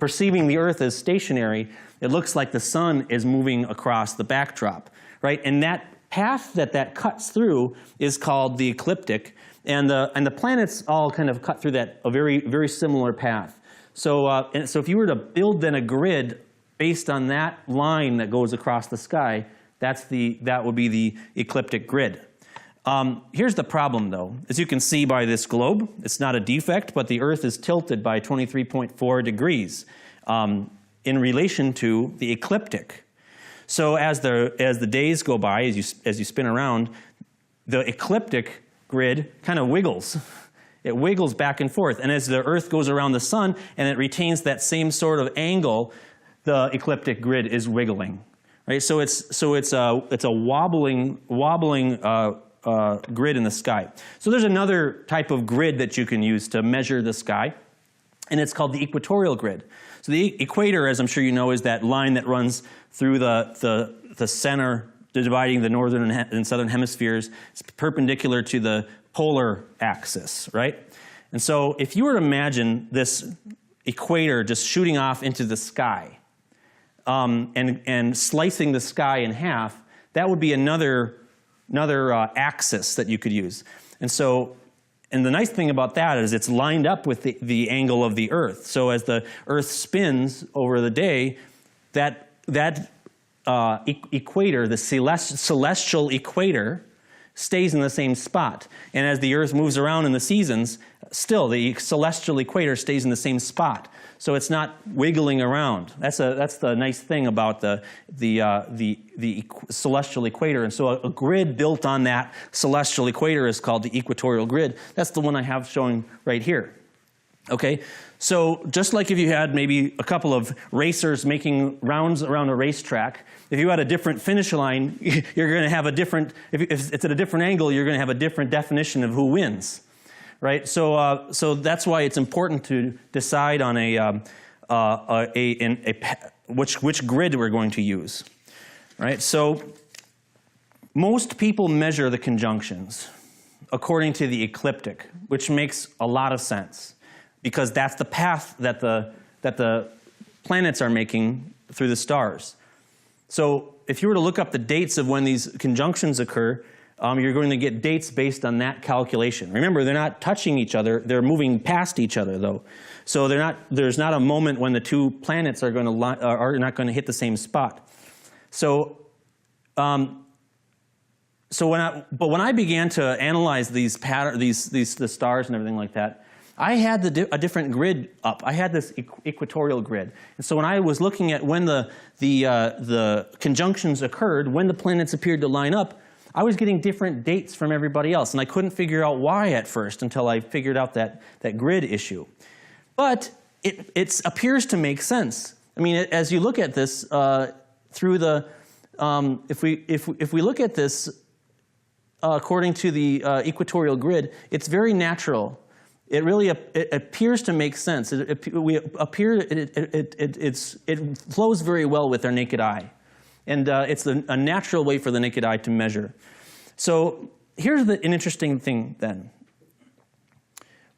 perceiving the Earth as stationary, it looks like the sun is moving across the backdrop, right? And that path that cuts through is called the ecliptic, and the planets all kind of cut through that a very, very similar path. So if you were to build then a grid based on that line that goes across the sky, that would be the ecliptic grid. Here's the problem, though. As you can see by this globe, it's not a defect, but the Earth is tilted by 23.4 degrees in relation to the ecliptic. So as the days go by, as you spin around, the ecliptic grid kind of wiggles. It wiggles back and forth, and as the Earth goes around the sun and it retains that same sort of angle, the ecliptic grid is wiggling, right? So it's a wobbling grid in the sky. So there's another type of grid that you can use to measure the sky, and it's called the equatorial grid. So the equator, as I'm sure you know, is that line that runs through the center, dividing the northern and southern hemispheres. It's perpendicular to the polar axis, right? And so if you were to imagine this equator just shooting off into the sky, and slicing the sky in half, that would be another axis that you could use. And the nice thing about that is it's lined up with the angle of the Earth. So as the Earth spins over the day, that equator, the celestial equator, stays in the same spot. And as the Earth moves around in the seasons, still the celestial equator stays in the same spot. So it's not wiggling around. That's the nice thing about the celestial equator. And so a grid built on that celestial equator is called the equatorial grid. That's the one I have showing right here. Okay, so just like if you had maybe a couple of racers making rounds around a racetrack, if you had a different finish line, you're going to have a different, if it's at a different angle, you're going to have a different definition of who wins, right? So, so that's why it's important to decide on which grid we're going to use, right? So most people measure the conjunctions according to the ecliptic, which makes a lot of sense, because that's the path that the planets are making through the stars. So if you were to look up the dates of when these conjunctions occur, you're going to get dates based on that calculation. Remember, they're not touching each other, they're moving past each other though. So there's not a moment when the two planets are not going to hit the same spot. So when I began to analyze these patterns, the stars and everything like that, I had a different grid up. I had this equatorial grid. And so when I was looking at when the conjunctions occurred, when the planets appeared to line up, I was getting different dates from everybody else. And I couldn't figure out why at first until I figured out that grid issue. But it appears to make sense. I mean, as you look at this through the, if we look at this according to the equatorial grid, it's very natural. It really it appears to make sense. It flows very well with our naked eye. And it's a natural way for the naked eye to measure. So here's an interesting thing then.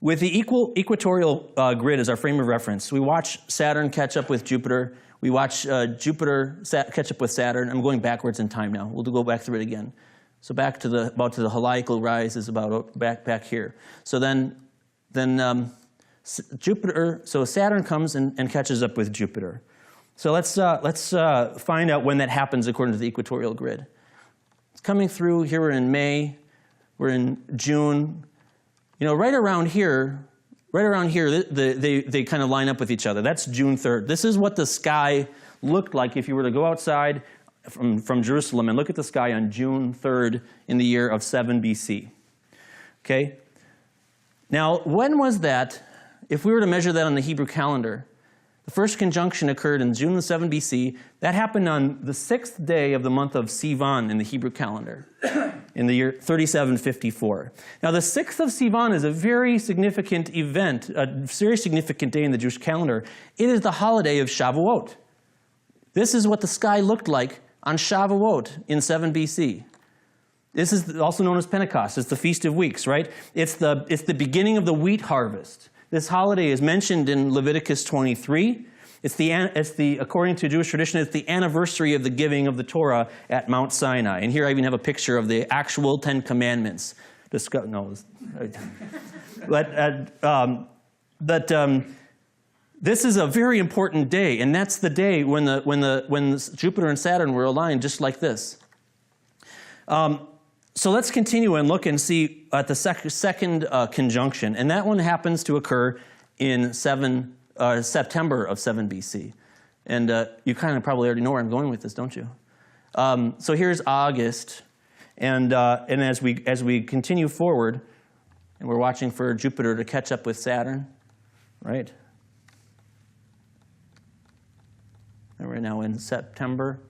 With the equatorial grid as our frame of reference, we watch Saturn catch up with Jupiter. We watch Jupiter catch up with Saturn. I'm going backwards in time now. We'll go back through it again. So back to the heliacal rise is about back here. So then Jupiter, so Saturn comes and catches up with Jupiter. So let's find out when that happens according to the equatorial grid. It's coming through here. We're in May. We're in June. You know, right around here, they kind of line up with each other. That's June 3rd. This is what the sky looked like if you were to go outside from Jerusalem and look at the sky on June 3rd in the year of 7 BC. Okay? Now, when was that? If we were to measure that on the Hebrew calendar, the first conjunction occurred in June 7 BC. That happened on the 6th day of the month of Sivan in the Hebrew calendar, in the year 3754. Now, the 6th of Sivan is a very significant event, a very significant day in the Jewish calendar. It is the holiday of Shavuot. This is what the sky looked like on Shavuot in 7 BC. This is also known as Pentecost. It's the Feast of Weeks, right? It's the beginning of the wheat harvest. This holiday is mentioned in Leviticus 23. According to Jewish tradition, it's the anniversary of the giving of the Torah at Mount Sinai. And here I even have a picture of the actual 10 Commandments. This is a very important day, and that's the day when Jupiter and Saturn were aligned, just like this. So let's continue and look and see at the second conjunction. And that one happens to occur in September of 7 BC. And you kind of probably already know where I'm going with this, don't you? So here's August. And as we continue forward, and we're watching for Jupiter to catch up with Saturn, right? And we're now in September.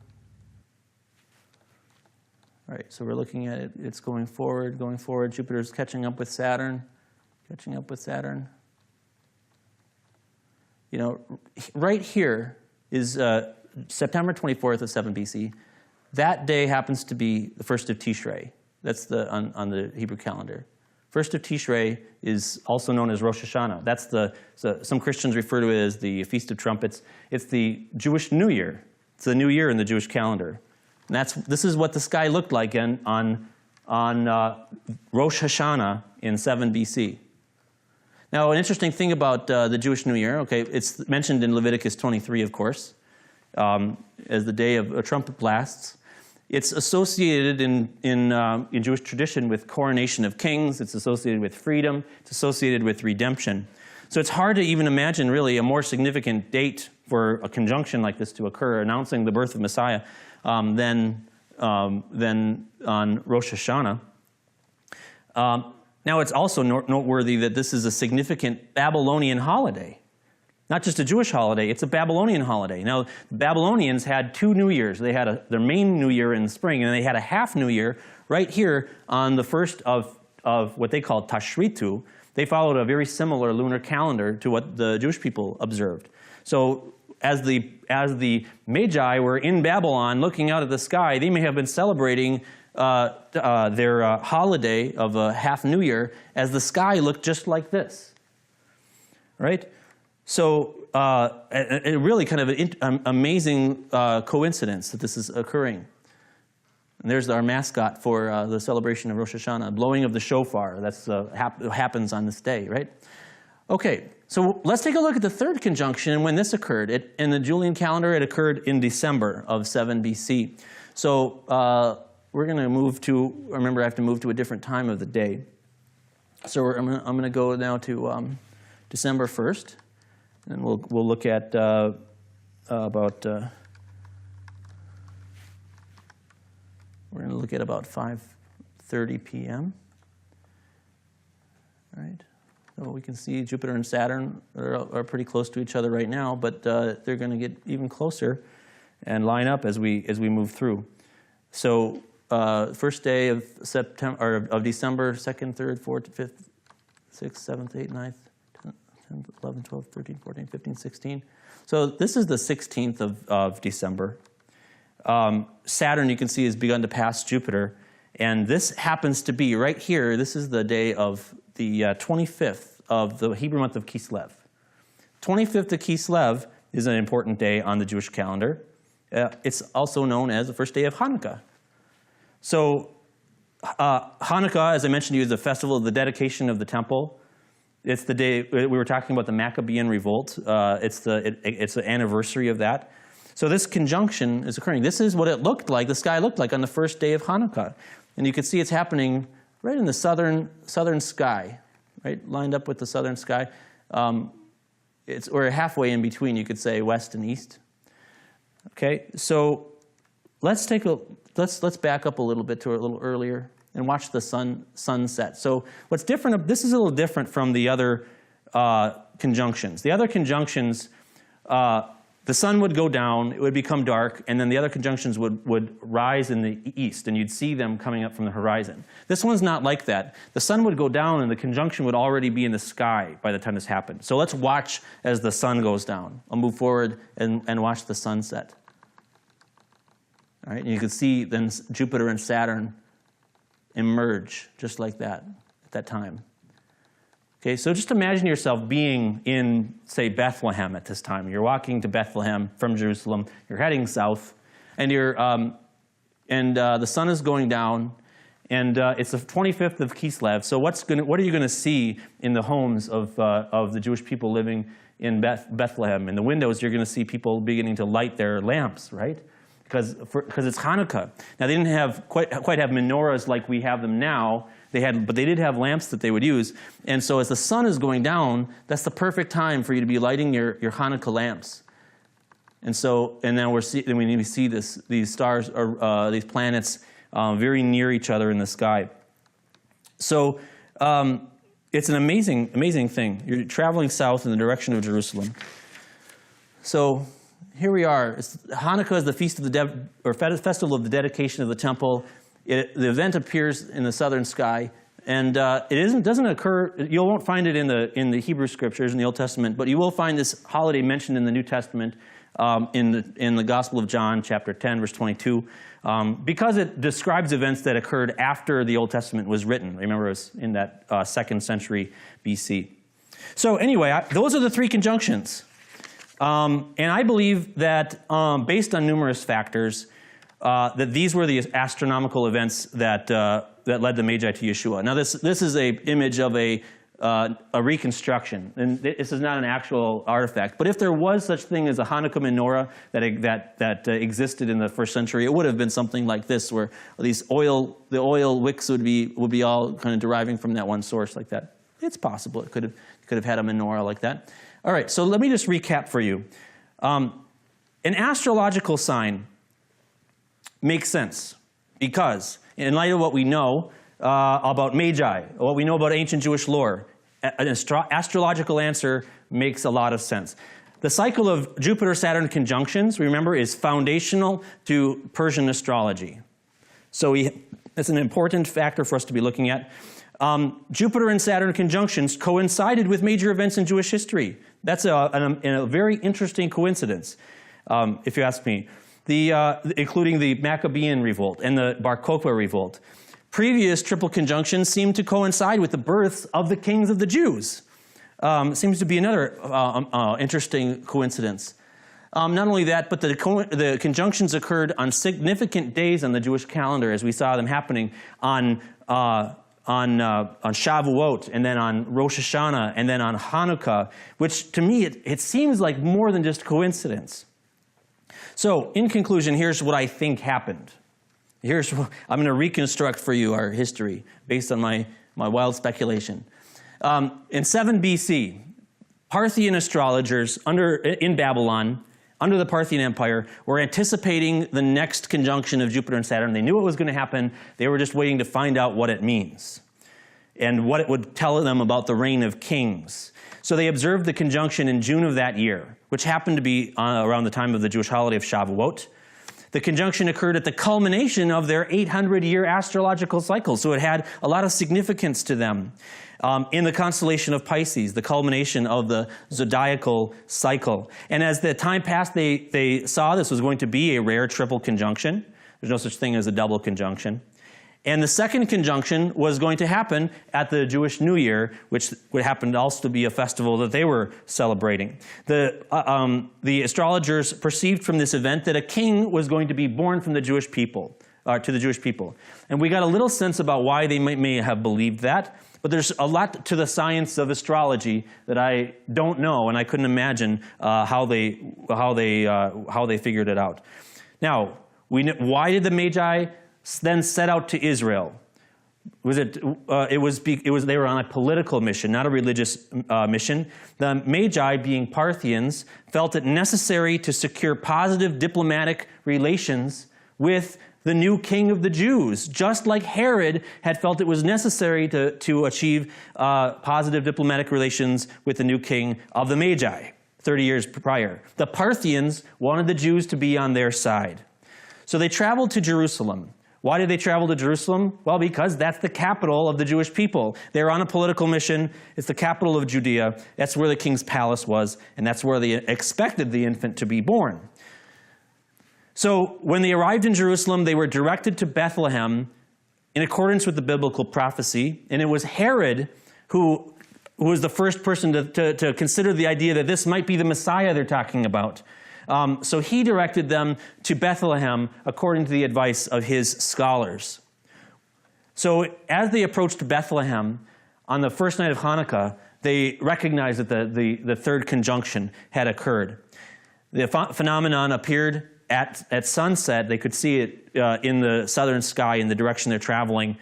All right, so we're looking at it. It's going forward. Jupiter's catching up with Saturn. You know, right here is September 24th of 7 BC. That day happens to be the 1st of Tishrei. That's on the Hebrew calendar. 1st of Tishrei is also known as Rosh Hashanah. That's some Christians refer to it as the Feast of Trumpets. It's the Jewish New Year. It's the new year in the Jewish calendar. And this is what the sky looked like on Rosh Hashanah in 7 BC. Now, an interesting thing about the Jewish New Year, okay, it's mentioned in Leviticus 23, of course, as the day of trumpet blasts. It's associated in Jewish tradition with coronation of kings. It's associated with freedom. It's associated with redemption. So it's hard to even imagine really a more significant date for a conjunction like this to occur, announcing the birth of Messiah, than on Rosh Hashanah. Now it's also noteworthy that this is a significant Babylonian holiday. Not just a Jewish holiday, it's a Babylonian holiday. Now, the Babylonians had 2 New Years. They had their main New Year in the spring, and they had a half New Year right here on the first of what they called Tashritu. They followed a very similar lunar calendar to what the Jewish people observed. So as the Magi were in Babylon looking out at the sky, they may have been celebrating their holiday of a half New Year as the sky looked just like this, right? So a really kind of an amazing coincidence that this is occurring. And there's our mascot for the celebration of Rosh Hashanah, blowing of the shofar. That's happens on this day, right? Okay, so let's take a look at the third conjunction and when this occurred. In the Julian calendar, it occurred in December of 7 BC. So we're going to move to, remember I have to move to a different time of the day. So I'm going to go now to December 1st. And we'll look at about we're going to look at about 5:30 p.m. All right. So we can see Jupiter and Saturn are pretty close to each other right now, but they're going to get even closer and line up as we move through. So first day of September or of December, 2nd, 3rd, 4th, 5th, 6th, 7th, 8th, 9th. 10, 11, 12, 13, 14, 15, 16. So this is the 16th of December. Saturn, you can see, has begun to pass Jupiter. And this happens to be right here. This is the day of the 25th of the Hebrew month of Kislev. 25th of Kislev is an important day on the Jewish calendar. It's also known as the first day of Hanukkah. So Hanukkah, as I mentioned to you, is the festival of the dedication of the temple. It's the day we were talking about the Maccabean revolt. It's the anniversary of that. So this conjunction is occurring. This is what it looked like, the sky looked like on the first day of Hanukkah. And you can see it's happening right in the southern sky, right, lined up with the southern sky. We're halfway in between, you could say, west and east. Okay, so let's back up a little bit to a little earlier and watch the sunset. So what's different, this is a little different from the other conjunctions. The other conjunctions, the sun would go down, it would become dark, and then the other conjunctions would rise in the east, and you'd see them coming up from the horizon. This one's not like that. The sun would go down, and the conjunction would already be in the sky by the time this happened. So let's watch as the sun goes down. I'll move forward and watch the sunset. All right, and you can see then Jupiter and Saturn emerge just like that at that time. Okay, so just imagine yourself being in, say, Bethlehem at this time. You're walking to Bethlehem from Jerusalem. You're heading south, and the sun is going down, and it's the 25th of Kislev. So what are you going to see in the homes of the Jewish people living in Bethlehem? In the windows, you're going to see people beginning to light their lamps, right? Because it's Hanukkah. Now, they didn't have quite have menorahs like we have them now. But they did have lamps that they would use. And so as the sun is going down, that's the perfect time for you to be lighting your Hanukkah lamps. And then we see these stars, or these planets, very near each other in the sky. So it's an amazing thing. You're traveling south in the direction of Jerusalem. So here we are. Hanukkah is the feast of festival of the dedication of the temple. The event appears in the southern sky, and doesn't occur. You won't find it in the Hebrew scriptures in the Old Testament, but you will find this holiday mentioned in the New Testament in the Gospel of John, chapter 10, verse 22, because it describes events that occurred after the Old Testament was written. Remember, it was in that 2nd century BC. So anyway, those are the three conjunctions. And I believe that based on numerous factors, that these were the astronomical events that led the Magi to Yeshua. Now, this is an image of a a reconstruction, and this is not an actual artifact. But if there was such thing as a Hanukkah menorah that existed in the first century, it would have been something like this, where the oil wicks would be all kind of deriving from that one source like that. It's possible it could have had a menorah like that. All right, so let me just recap for you. An astrological sign makes sense because, in light of what we know about Magi, what we know about ancient Jewish lore, an astrological answer makes a lot of sense. The cycle of Jupiter-Saturn conjunctions, remember, is foundational to Persian astrology. So that's an important factor for us to be looking at. Jupiter and Saturn conjunctions coincided with major events in Jewish history. That's a very interesting coincidence, if you ask me, including the Maccabean revolt and the Bar Kokhba revolt. Previous triple conjunctions seem to coincide with the births of the kings of the Jews. Seems to be another interesting coincidence. Not only that, but the conjunctions occurred on significant days on the Jewish calendar, as we saw them happening on Shavuot, and then on Rosh Hashanah, and then on Hanukkah, which to me, it seems like more than just coincidence. So, in conclusion, here's what I think happened. I'm going to reconstruct for you our history based on my wild speculation. In 7 BC, Parthian astrologers in Babylon, under the Parthian Empire, were anticipating the next conjunction of Jupiter and Saturn. They knew it was going to happen. They were just waiting to find out what it means and what it would tell them about the reign of kings. So they observed the conjunction in June of that year, which happened to be around the time of the Jewish holiday of Shavuot. The conjunction occurred at the culmination of their 800-year astrological cycle, so it had a lot of significance to them. In the constellation of Pisces, the culmination of the zodiacal cycle. And as the time passed, they saw this was going to be a rare triple conjunction. There's no such thing as a double conjunction. And the second conjunction was going to happen at the Jewish New Year, which would happen to also be a festival that they were celebrating. The astrologers perceived from this event that a king was going to be born from the Jewish people, to the Jewish people. And we got a little sense about why they may have believed that, but there's a lot to the science of astrology that I don't know, and I couldn't imagine how they figured it out. Now, why did the Magi then set out to Israel? They were on a political mission, not a religious mission. The Magi, being Parthians, felt it necessary to secure positive diplomatic relations with the new king of the Jews, just like Herod had felt it was necessary to achieve positive diplomatic relations with the new king of the Magi 30 years prior. The Parthians wanted the Jews to be on their side. So they traveled to Jerusalem. Why did they travel to Jerusalem? Well, because that's the capital of the Jewish people. They're on a political mission. It's the capital of Judea. That's where the king's palace was, and that's where they expected the infant to be born. So when they arrived in Jerusalem, they were directed to Bethlehem in accordance with the biblical prophecy, and it was Herod who was the first person to consider the idea that this might be the Messiah they're talking about. So he directed them to Bethlehem according to the advice of his scholars. So as they approached Bethlehem on the first night of Hanukkah, they recognized that the third conjunction had occurred. The phenomenon appeared at sunset. They could see it in the southern sky in the direction they're traveling,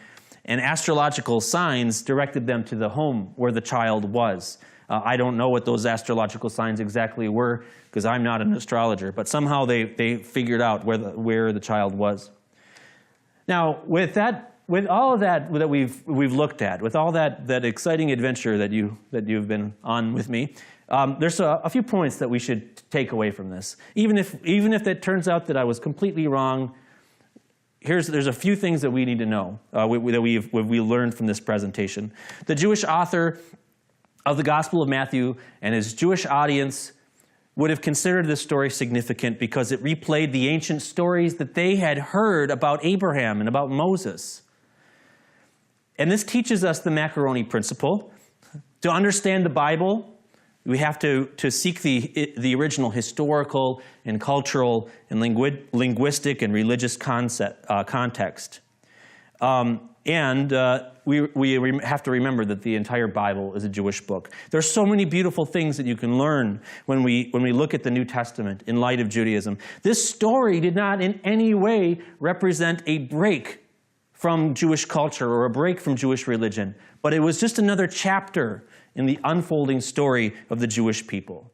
and astrological signs directed them to the home where the child was. I don't know what those astrological signs exactly were, because I'm not an astrologer, but somehow they figured out where the child was. Now, with all of that we've looked at, with all that exciting adventure that you've been on with me, there's a few points that we should take away from this. Even if it turns out that I was completely wrong, there's a few things that we need to know that we learned from this presentation. The Jewish author of the Gospel of Matthew and his Jewish audience would have considered this story significant because it replayed the ancient stories that they had heard about Abraham and about Moses. And this teaches us the macaroni principle. To understand the Bible, we have to seek the original historical and cultural and linguistic and religious context. And we have to remember that the entire Bible is a Jewish book. There's so many beautiful things that you can learn when we look at the New Testament in light of Judaism. This story did not in any way represent a break from Jewish culture or a break from Jewish religion, but it was just another chapter in the unfolding story of the Jewish people.